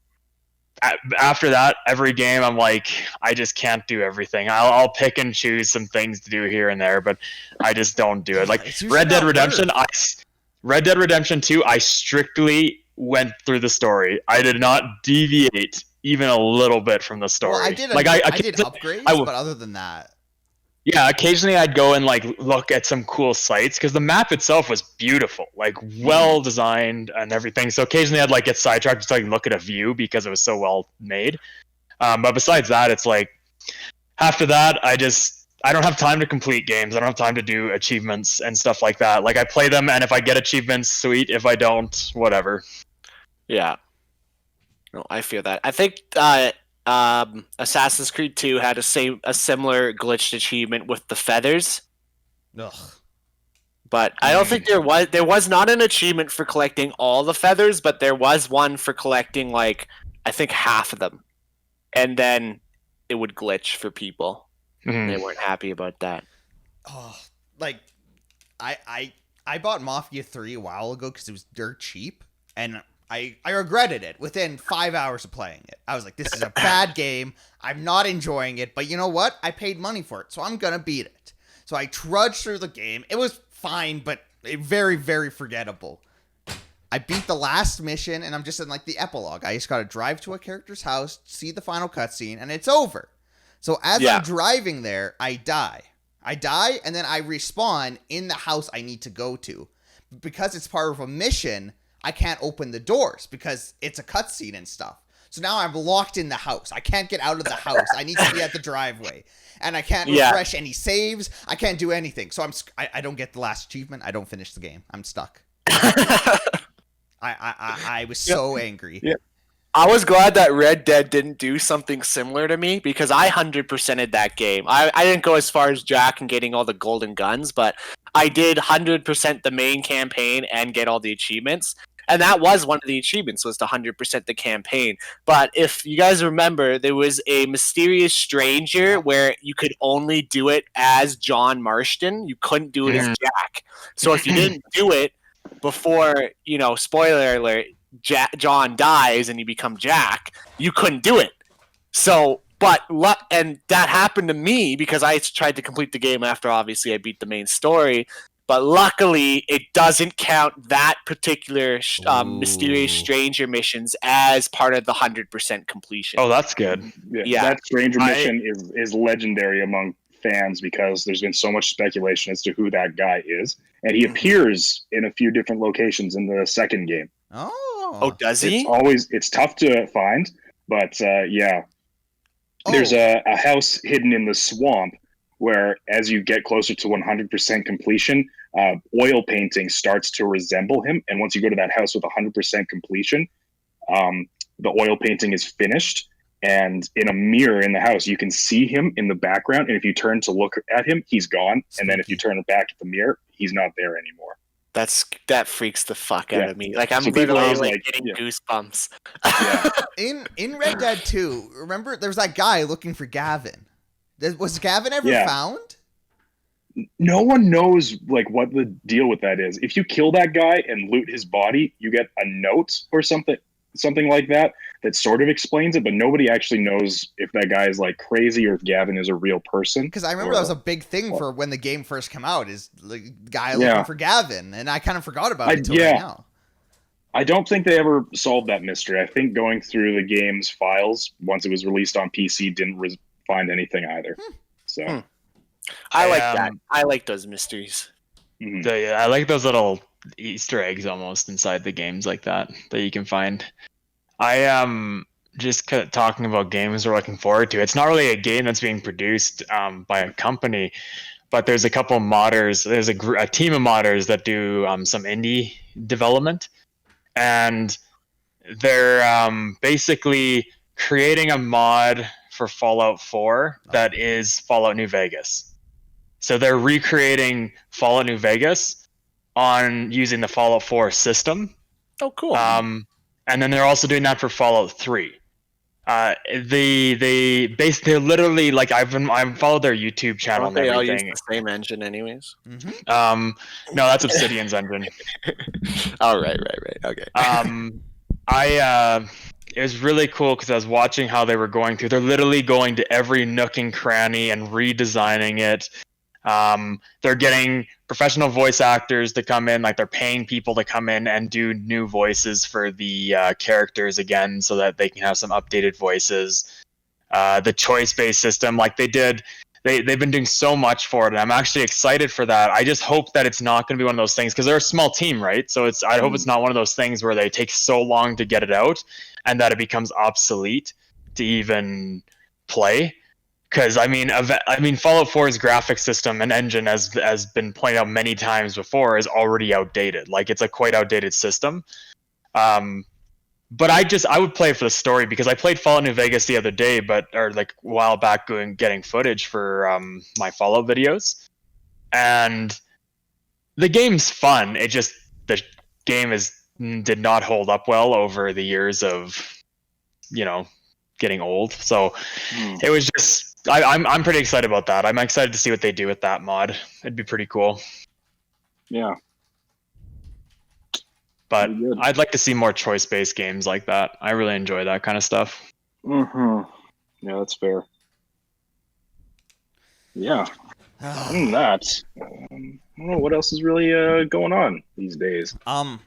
after that, every game I'm like, I just can't do everything. I'll pick and choose some things to do here and there, but I just don't do it. Like Red Dead Redemption 2, I strictly went through the story. I did not deviate even a little bit from the story. Well, I did upgrades, but other than that, yeah, occasionally I'd go and like look at some cool sites because the map itself was beautiful, like well designed and everything. So occasionally I'd like get sidetracked just to like look at a view because it was so well made. But besides that, it's like after that, I don't have time to complete games. I don't have time to do achievements and stuff like that. Like I play them, and if I get achievements, sweet. If I don't, whatever. Yeah. No, I feel that. I think Assassin's Creed 2 had a similar glitched achievement with the feathers. ugh. But I don't think there was not an achievement for collecting all the feathers, but there was one for collecting like I think half of them. And then it would glitch for people. They weren't happy about that. Oh, like I bought Mafia 3 a while ago because it was dirt cheap, and I regretted it within 5 hours of playing it. I was like, this is a bad game. I'm not enjoying it, but you know what? I paid money for it, so I'm gonna beat it. So I trudged through the game. It was fine, but very, very forgettable. I beat the last mission, and I'm just in like the epilogue. I just gotta drive to a character's house, see the final cutscene, and it's over. So as I'm driving there, I die. And then I respawn in the house I need to go to. Because it's part of a mission, I can't open the doors because it's a cutscene and stuff. So now I'm locked in the house. I can't get out of the house. I need to be at the driveway. And I can't refresh any saves. I can't do anything. So I don't get the last achievement. I don't finish the game. I'm stuck. I was so angry. Yeah. I was glad that Red Dead didn't do something similar to me because I 100%ed that game. I didn't go as far as Jack and getting all the golden guns, but I did 100% the main campaign and get all the achievements. And that was one of the achievements, was to 100% the campaign. But if you guys remember, there was a mysterious stranger where you could only do it as John Marston. You couldn't do it as Jack. So if you didn't do it before, spoiler alert, John dies and you become Jack, you couldn't do it. So, and that happened to me because I tried to complete the game after obviously I beat the main story. But luckily, it doesn't count that particular mysterious stranger missions as part of the 100% completion. Oh, that's good. Yeah. That stranger mission is legendary among fans because there's been so much speculation as to who that guy is, and he appears in a few different locations in the second game. Oh, does he? It's tough to find, but there's a house hidden in the swamp where, as you get closer to 100% completion, oil painting starts to resemble him. And once you go to that house with 100% completion, the oil painting is finished. And in a mirror in the house, you can see him in the background. And if you turn to look at him, he's gone. And then if you turn back at the mirror, he's not there anymore. That freaks the fuck out of me. Like I'm literally getting goosebumps. In Red Dead 2, remember there was that guy looking for Gavin. Was Gavin ever found? No one knows what the deal with that is. If you kill that guy and loot his body, you get a note or something like that sort of explains it, but nobody actually knows if that guy is crazy or if Gavin is a real person. Because I remember that was a big thing for when the game first came out, is the guy looking for Gavin, and I kind of forgot about it until right now. I don't think they ever solved that mystery. I think going through the game's files once it was released on PC didn't find anything either. So I like that. I like those mysteries. Mm-hmm. I like those little Easter eggs almost inside the games like that you can find. I am just talking about games we're looking forward to. It's not really a game that's being produced by a company, but there's a couple of modders. There's a team of modders that do some indie development, and they're basically creating a mod for Fallout 4 that is Fallout New Vegas. So they're recreating Fallout New Vegas on using the Fallout 4 system. Oh, cool. And then they're also doing that for Fallout 3. They literally I've followed their YouTube channel and everything. They all use the same engine, anyways. Mm-hmm. No, that's Obsidian's engine. Oh, right. Okay. It was really cool because I was watching how they were going through. They're literally going to every nook and cranny and redesigning it. They're getting professional voice actors to come in, like they're paying people to come in and do new voices for the characters again, so that they can have some updated voices. The choice-based system, like they've been doing so much for it, and I'm actually excited for that. I just hope that it's not going to be one of those things, because they're a small team, right? So I hope it's not one of those things where they take so long to get it out and that it becomes obsolete to even play. Because I mean, Fallout 4's graphic system and engine, has been pointed out many times before, is already outdated. Like, it's a quite outdated system. But I would play it for the story, because I played Fallout New Vegas the other day, or like a while back, getting footage for my Fallout videos, and the game's fun. It just, the game did not hold up well over the years of, getting old. So it was just. I'm pretty excited about that. I'm excited to see what they do with that mod. It'd be pretty cool. Yeah. But I'd like to see more choice-based games like that. I really enjoy that kind of stuff. Mm-hmm. Yeah, that's fair. Yeah. Other than that, I don't know what else is really going on these days. Do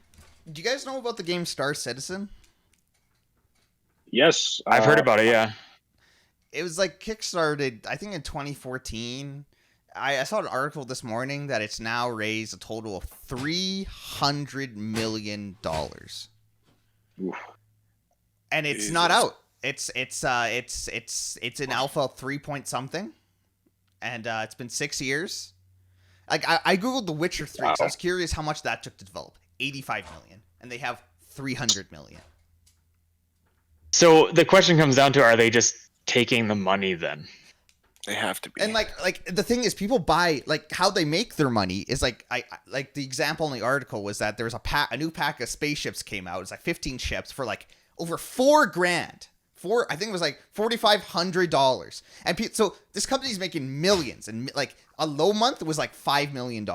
you guys know about the game Star Citizen? Yes. I've heard about it, yeah. It was like kickstarted, I think, in 2014. I saw an article this morning that it's now raised a total of $300 million. Oof. And it's Jesus. not out. It's in alpha 3 point something, and it's been 6 years. Like I googled The Witcher 3, so I was curious how much that took to develop. 85 million, and they have 300 million. So the question comes down to, are they just taking the money then? They have to be. And like the thing is, people buy, like, how they make their money is like, I like the example in the article was that there was a new pack of spaceships came out. It's like 15 ships for like over $4,000. I think it was like $4,500. And so this company's making millions, and like a low month was like $5 million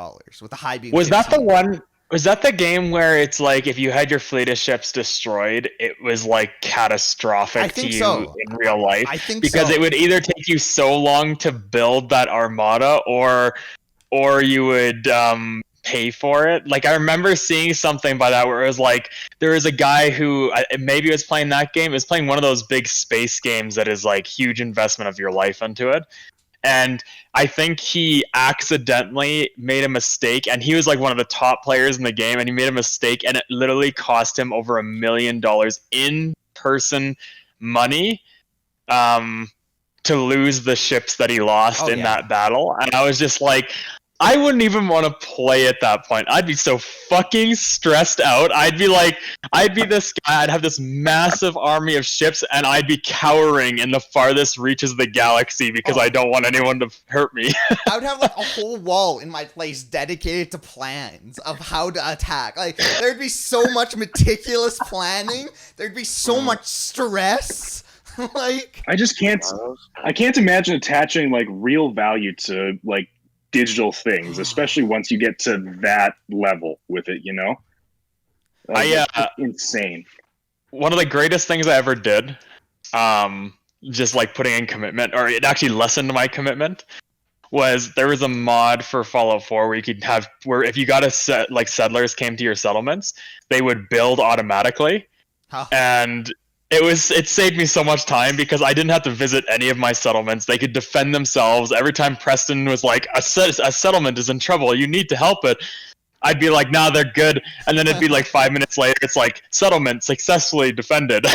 with a high being. Was that the one? Was that the game where it's like, if you had your fleet of ships destroyed, it was like catastrophic to you in real life? I think because it would either take you so long to build that armada, or you would pay for it. Like, I remember seeing something by that where it was like, there was a guy who maybe was playing that game. It was playing one of those big space games that is like huge investment of your life into it. And I think he accidentally made a mistake, and he was like one of the top players in the game, and he made a mistake, and it literally cost him over $1 million in person money to lose the ships that he lost in that battle. And I was just like, I wouldn't even want to play at that point. I'd be so fucking stressed out. I'd be this guy, I'd have this massive army of ships, and I'd be cowering in the farthest reaches of the galaxy because I don't want anyone to hurt me. I would have like a whole wall in my place dedicated to plans of how to attack. Like, there'd be so much meticulous planning. There'd be so much stress. Like, I can't imagine attaching like real value to like digital things, especially once you get to that level with it, insane. One of the greatest things I ever did, just like putting in commitment, or it actually lessened my commitment, was there was a mod for Fallout 4 where you could have, where if you got a set, like settlers came to your settlements, they would build automatically. And it saved me so much time because I didn't have to visit any of my settlements. They could defend themselves. Every time Preston was like, a settlement is in trouble, you need to help it, I'd be like, nah, they're good. And then it'd be like 5 minutes later, it's like, settlement successfully defended.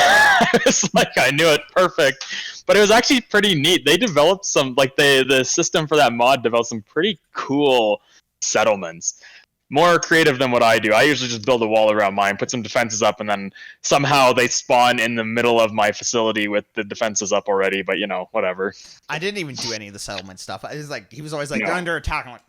It's like, I knew it, perfect. But it was actually pretty neat. They developed some, like the system for that mod developed some pretty cool settlements. More creative than what I do. I usually just build a wall around mine, put some defenses up, and then somehow they spawn in the middle of my facility with the defenses up already, but whatever. I didn't even do any of the settlement stuff. I was like, he was always like, they're under attack. I'm like,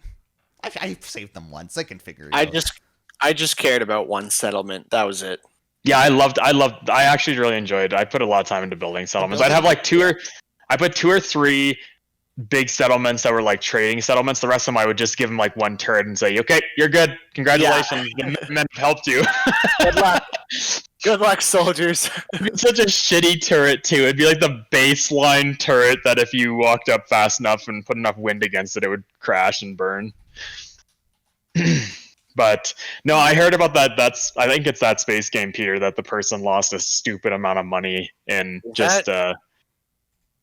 I saved them once. I can figure it out. I just cared about one settlement. That was it. Yeah, I actually really enjoyed it. I put a lot of time into building settlements. I'd have like I put 2 or 3 big settlements that were like trading settlements. The rest of them I would just give them like one turret and say, okay, you're good, congratulations, the men have helped you. Good luck, soldiers. It'd be such a shitty turret too. It'd be like the baseline turret that if you walked up fast enough and put enough wind against it, it would crash and burn. But no, I heard about that. I think it's that space game, Peter, that the person lost a stupid amount of money in.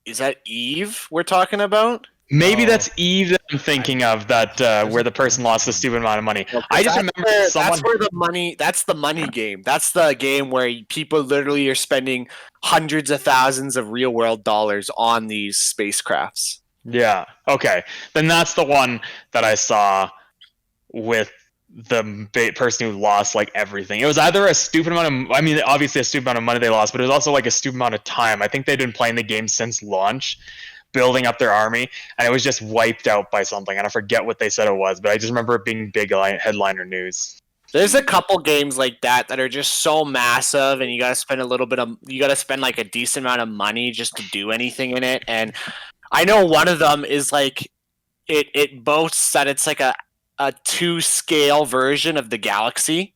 Is that Eve we're talking about? Maybe No. that's Eve that I'm thinking of. That where the person lost a stupid amount of money. I just remember someone. That's where the money. That's the money game. That's the game where people literally are spending hundreds of thousands of real world dollars on these spacecrafts. Yeah. Okay. Then that's the one that I saw with the person who lost like everything. It was either a stupid amount of, I mean, obviously a stupid amount of money they lost, but it was also like a stupid amount of time. I think they'd been playing the game since launch, building up their army, and it was just wiped out by something. And I forget what they said it was, but I just remember it being big headliner news. There's a couple games like that are just so massive, and you gotta spend like a decent amount of money just to do anything in it. And I know one of them is like it boasts that it's like a 2-scale version of the Galaxy.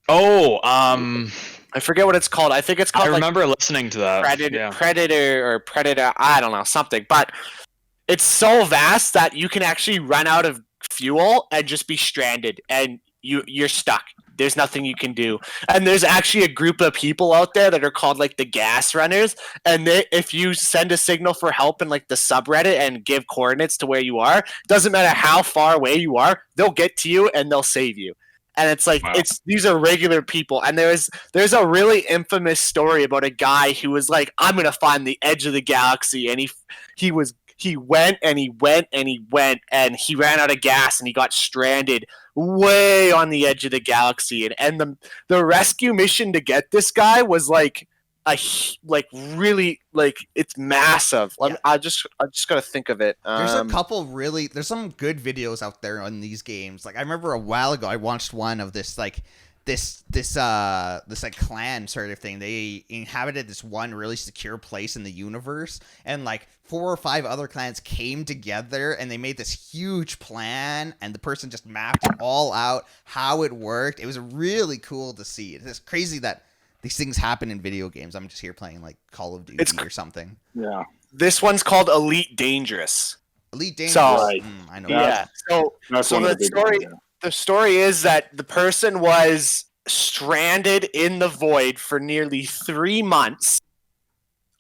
Oh, I forget what it's called. I think it's called. I remember listening to that. Predator. I don't know, something. But it's so vast that you can actually run out of fuel and just be stranded, and you're stuck. There's nothing you can do. And there's actually a group of people out there that are called like the gas runners. And if you send a signal for help in like the subreddit and give coordinates to where you are, doesn't matter how far away you are, they'll get to you and they'll save you. And it's like, these are regular people. And there's a really infamous story about a guy who was like, I'm going to find the edge of the galaxy. And he went and he went and he went and he ran out of gas and he got stranded way on the edge of the galaxy. And the rescue mission to get this guy was like really like it's massive. Yeah. I just gotta think of it. There's a couple there's some good videos out there on these games. Like I remember a while ago I watched one of this like this like clan sort of thing. They inhabited this one really secure place in the universe, and like 4 or 5 other clans came together and they made this huge plan, and the person just mapped it all out, how it worked. It was really cool to see. It's crazy that these things happen in video games. I'm just here playing like Call of Duty or something. Yeah. This one's called Elite Dangerous. Elite Dangerous. So, I know. Yeah. So the story is that the person was stranded in the void for nearly 3 months,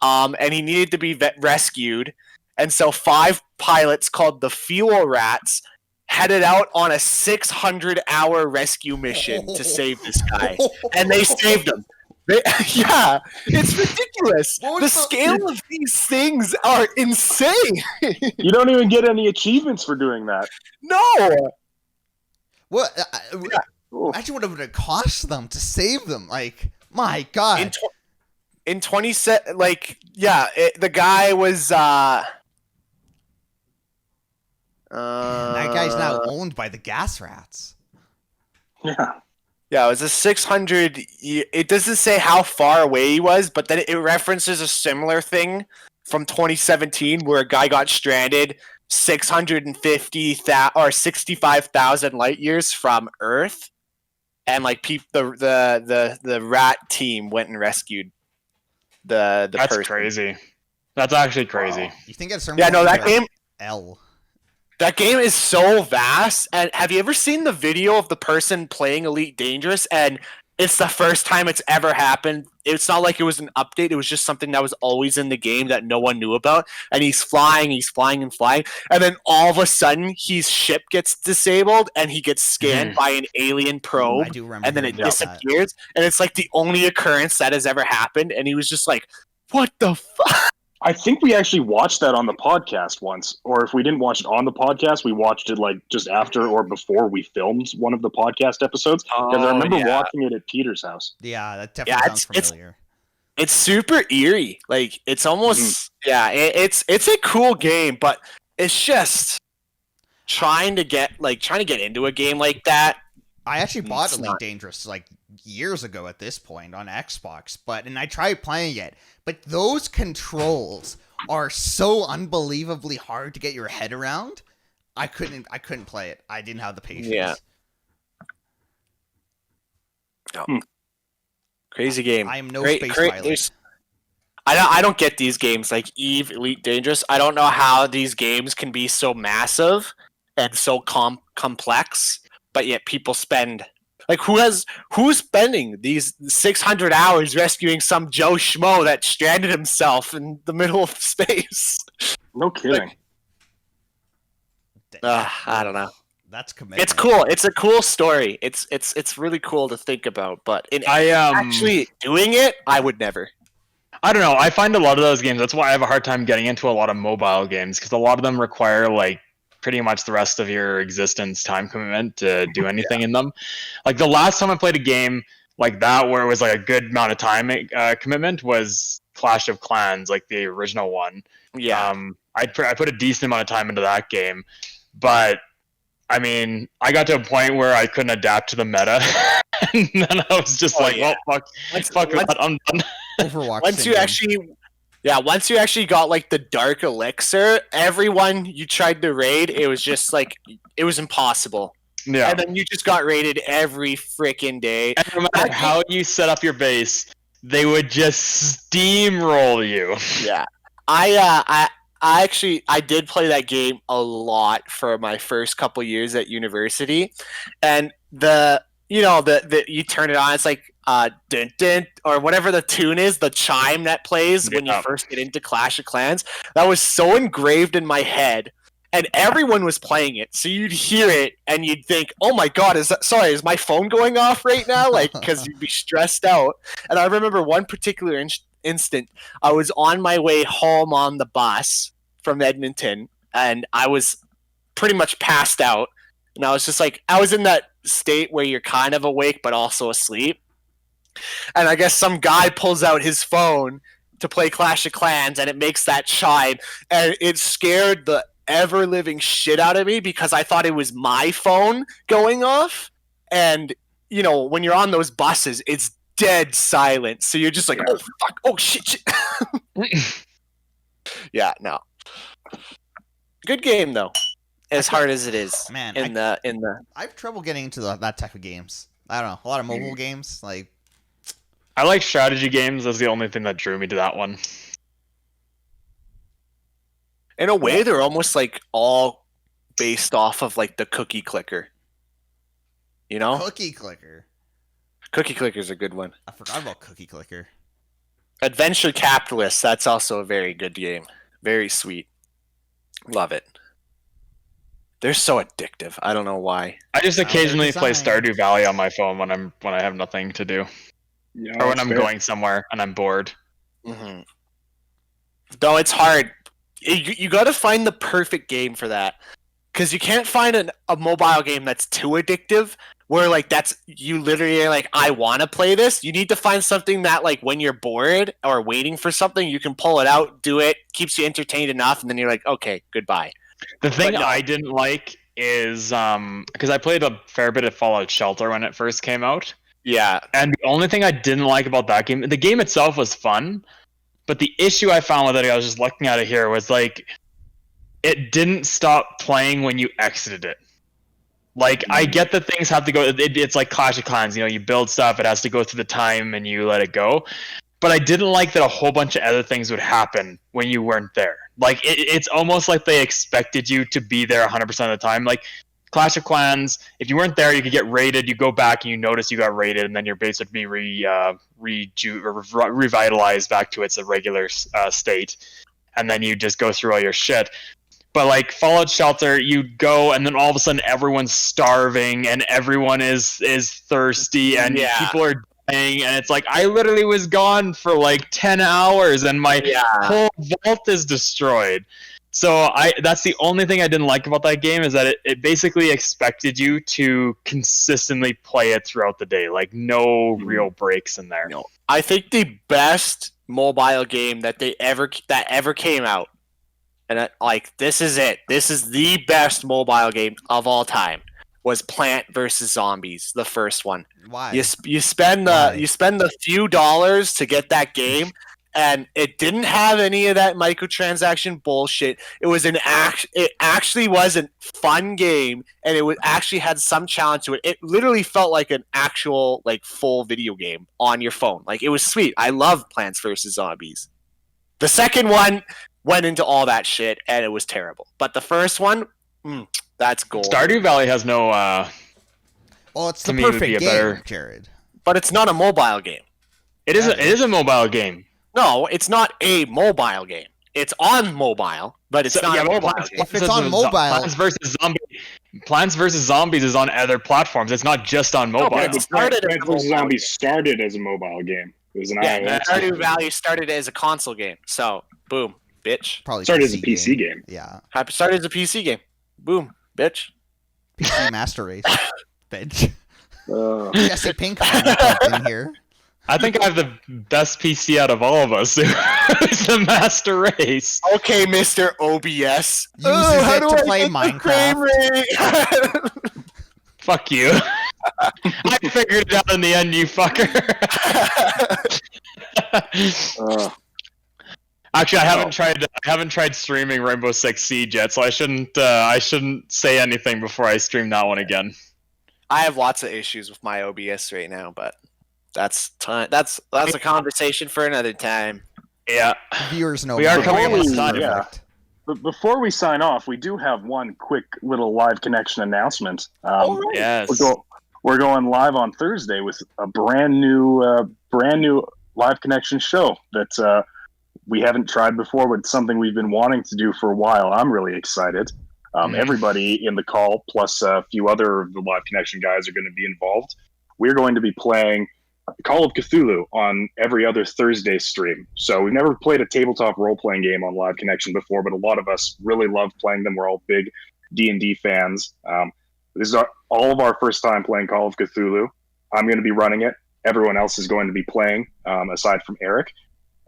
and he needed to be rescued. And so 5 pilots called the Fuel Rats headed out on a 600-hour rescue mission to save this guy, and they saved him. Yeah, it's ridiculous. The scale of these things are insane. You don't even get any achievements for doing that. No. What? Imagine what it would have cost them to save them. Like, my God. In 27, like, yeah, the guy was. That guy's now owned by the gas rats. Yeah. Yeah, it was a 600. It doesn't say how far away he was, but then it references a similar thing from 2017 where a guy got stranded 650,000 or 65,000 light years from Earth, and like the rat team went and rescued the That's person. crazy. That's actually crazy. You think it's that game L. That game is so vast. And have you ever seen the video of the person playing Elite Dangerous? And it's the first time it's ever happened. It's not like it was an update. It was just something that was always in the game that no one knew about. And he's flying. And then all of a sudden, his ship gets disabled and he gets scanned by an alien probe. I do remember. And then it disappears. And it's like the only occurrence that has ever happened. And he was just like, what the fuck? I think we actually watched that on the podcast once, or if we didn't watch it on the podcast, we watched it like just after or before we filmed one of the podcast episodes. Because I remember watching it at Peter's house. Yeah, that definitely sounds familiar. It's super eerie. Like it's almost it's a cool game, but it's just trying to get into a game like that. I actually bought Elite Dangerous like years ago at this point on Xbox, and I tried playing it, but those controls are so unbelievably hard to get your head around. I couldn't play it. I didn't have the patience. Yeah. No. Crazy game. I am no space pilot. I don't get these games like Eve, Elite Dangerous. I don't know how these games can be so massive and so complex, but yet people spend like who's spending these 600 hours rescuing some Joe Schmo that stranded himself in the middle of space? No kidding. I don't know. That's commitment. It's cool. It's a cool story. It's really cool to think about. But actually doing it, I would never. I don't know. I find a lot of those games. That's why I have a hard time getting into a lot of mobile games, because a lot of them require like pretty much the rest of your existence time commitment to do anything in them. Like the last time I played a game like that where it was like a good amount of time commitment was Clash of Clans, like the original one. Yeah. I put a decent amount of time into that game, but I mean, I got to a point where I couldn't adapt to the meta, and then I was just well, fuck that, I'm done. Overwatch. Once you actually got like the Dark Elixir, everyone you tried to raid, it was just like it was impossible. Yeah. And then you just got raided every freaking day. And no matter how you set up your base, they would just steamroll you. Yeah. I did play that game a lot for my first couple years at university, and you turn it on, it's like dun, dun, or whatever the tune is, the chime that plays when you first get into Clash of Clans. That was so engraved in my head, and everyone was playing it, so you'd hear it and you'd think, "Oh my god, is my phone going off right now?" Like, because you'd be stressed out. And I remember one particular instant. I was on my way home on the bus from Edmonton, and I was pretty much passed out, and I was just like, I was in that state where you're kind of awake but also asleep, and I guess some guy pulls out his phone to play Clash of Clans, and it makes that chime, and it scared the ever-living shit out of me because I thought it was my phone going off. And when you're on those buses, it's dead silent, so you're just like, oh fuck, oh shit. Yeah, no. Good game though, as hard as it is. Man, I have trouble getting into that type of games. I don't know, a lot of mobile games. Like, I like strategy games. That's the only thing that drew me to that one. In a way, they're almost like all based off of like the cookie clicker. Cookie Clicker. Cookie Clicker's a good one. I forgot about Cookie Clicker. Adventure Capitalist. That's also a very good game. Very sweet. Love it. They're so addictive. I don't know why. I just occasionally play Stardew Valley on my phone when I have nothing to do, or when I'm going somewhere and I'm bored. Mm-hmm. Though it's hard. You got to find the perfect game for that, because you can't find a mobile game that's too addictive. Where like you literally are like, I want to play this. You need to find something that like when you're bored or waiting for something, you can pull it out, do it, keeps you entertained enough, and then you're like, okay, goodbye. The thing I didn't like is because I played a fair bit of Fallout Shelter when it first came out. Yeah. And the only thing I didn't like about that game, the game itself was fun, but the issue I found with it, I was just looking at it here, was like it didn't stop playing when you exited it. Like, I get that things have to go, it's like Clash of Clans, you build stuff, it has to go through the time and you let it go. But I didn't like that a whole bunch of other things would happen when you weren't there. Like, it's almost like they expected you to be there 100% of the time. Like, Clash of Clans, if you weren't there, you could get raided, you go back and you notice you got raided, and then your base would be revitalized back to its regular state. And then you just go through all your shit. But like Fallout Shelter, you go and then all of a sudden everyone's starving and everyone is thirsty and people are dying, and it's like I literally was gone for like 10 hours and my whole vault is destroyed. So that's the only thing I didn't like about that game, is that it basically expected you to consistently play it throughout the day, like no real breaks in there. No. I think the best mobile game that ever came out, and this is it. This is the best mobile game of all time. Was Plant vs. Zombies, the first one. Why? You spend the few dollars to get that game, and it didn't have any of that microtransaction bullshit. It actually was a fun game, and it actually had some challenge to it. It literally felt like an actual full video game on your phone. Like, it was sweet. I love Plants vs. Zombies. The second one went into all that shit, and it was terrible. But the first one, that's gold. Stardew Valley has no Well, it's the to me, it would be perfect a game, better- Jared. But it's not a mobile game. It is a mobile game. No, it's not a mobile game. It's on mobile, but it's not a mobile game. If it's on mobile- Plants vs. Zombies is on other platforms. It's not just on mobile. but it started as a Plants vs. mobile Zombies started as a mobile game. It was an Yeah, iOS Stardew game. Valley started as a console game. So, boom, bitch. Probably Started as a PC game. Yeah. Started as a PC game. Boom, bitch. PC Master Race. Bitch. Uh, Jesse Pink popped in here. I think I have the best PC out of all of us. It's the Master Race. Okay, Mr. OBS. Uses it to play Minecraft. Fuck you. I figured it out in the end, you fucker. Actually, I haven't tried streaming Rainbow Six Siege yet, so I shouldn't say anything before I stream that one again. I have lots of issues with my OBS right now, but that's a conversation for another time. Yeah. Viewers know. We are coming up on Holy- time. yeah. But before we sign off, we do have one quick little live connection announcement. Yes. We're going live on Thursday with a brand new live connection show that we haven't tried before, but it's something we've been wanting to do for a while. I'm really excited. Everybody in the call, plus a few other of the live connection guys, are going to be involved. We're going to be playing Call of Cthulhu on every other Thursday stream. So we've never played a tabletop role-playing game on Live Connection before, but a lot of us really love playing them. We're all big D&D fans. This is all of our first time playing Call of Cthulhu. I'm going to be running it. Everyone else is going to be playing, aside from Eric.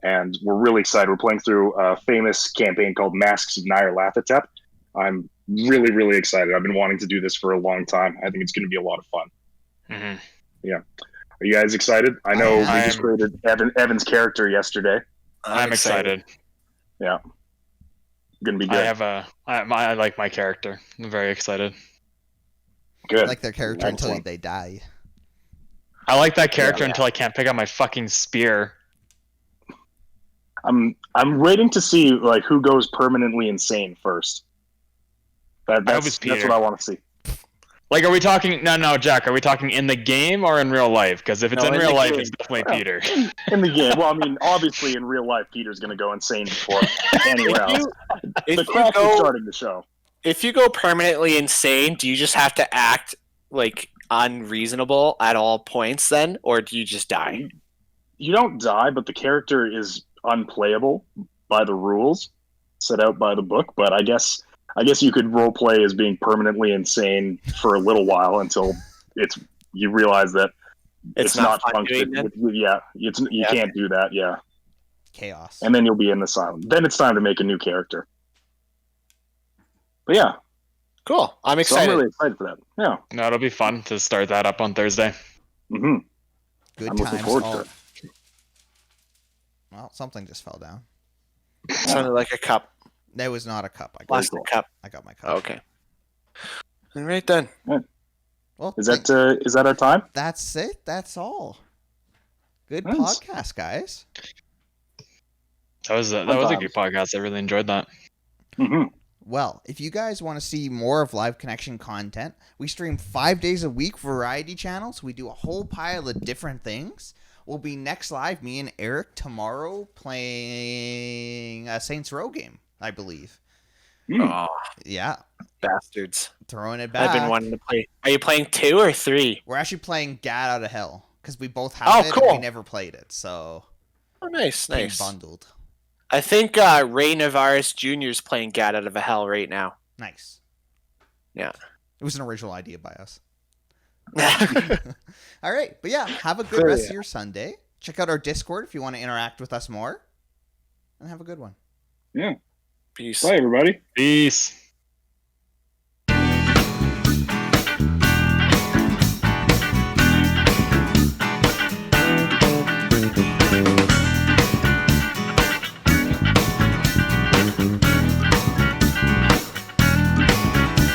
And we're really excited. We're playing through a famous campaign called Masks of Nyarlathotep. I'm really, really excited. I've been wanting to do this for a long time. I think it's going to be a lot of fun. Mm-hmm. Yeah. Are you guys excited? I know we just created Evan's character yesterday. I'm excited. Yeah. Gonna be good. I like my character. I'm very excited. Good. I like their character until Excellent. they die. I like that character until I can't pick up my fucking spear. I'm waiting to see like who goes permanently insane first. That's what I want to see. Like, are we talking? No, Jack. Are we talking in the game or in real life? Because if it's in real life, it's definitely Peter. In the game, well, I mean, obviously in real life, Peter's going to go insane before anywhere else. The craft is starting to show. If you go permanently insane, do you just have to act like unreasonable at all points then, or do you just die? You don't die, but the character is unplayable by the rules set out by the book. But I guess you could role play as being permanently insane for a little while until you realize that it's not functioning. You can't do that. Yeah, Chaos. and then you'll be in the asylum. Then it's time to make a new character. But yeah, Cool. I'm so excited. I'm really excited for that. Yeah. No, it'll be fun to start that up on Thursday. Mm-hmm. Good I'm times. looking forward to it. Well, something just fell down. Sounded like a cup. That was not a cup. Plastic cup. I got my cup. Okay. All right then. Well, Is that our time? that's it. That's all. Good Nice. podcast, guys. That was a good podcast. I really enjoyed that. Mm-hmm. Well, if you guys want to see more of Live Connection content, we stream 5 days a week, variety channels. We do a whole pile of different things. We'll be next live, me and Eric, tomorrow playing a Saints Row game, I believe. Oh, Yeah, bastards. throwing it back. I've been wanting to play. Are you playing 2 or 3? We're actually playing Gat Out of Hell because we both have it cool. and we never played it, so Oh, nice, being nice. bundled. I think Ray Navarez Jr. is playing Gat Out of a Hell right now. Nice. Yeah. It was an original idea by us. Peace. All right, but yeah, have a good rest of your Sunday. Check out our Discord if you want to interact with us more, and have a good one. Yeah. Bye, everybody. Peace.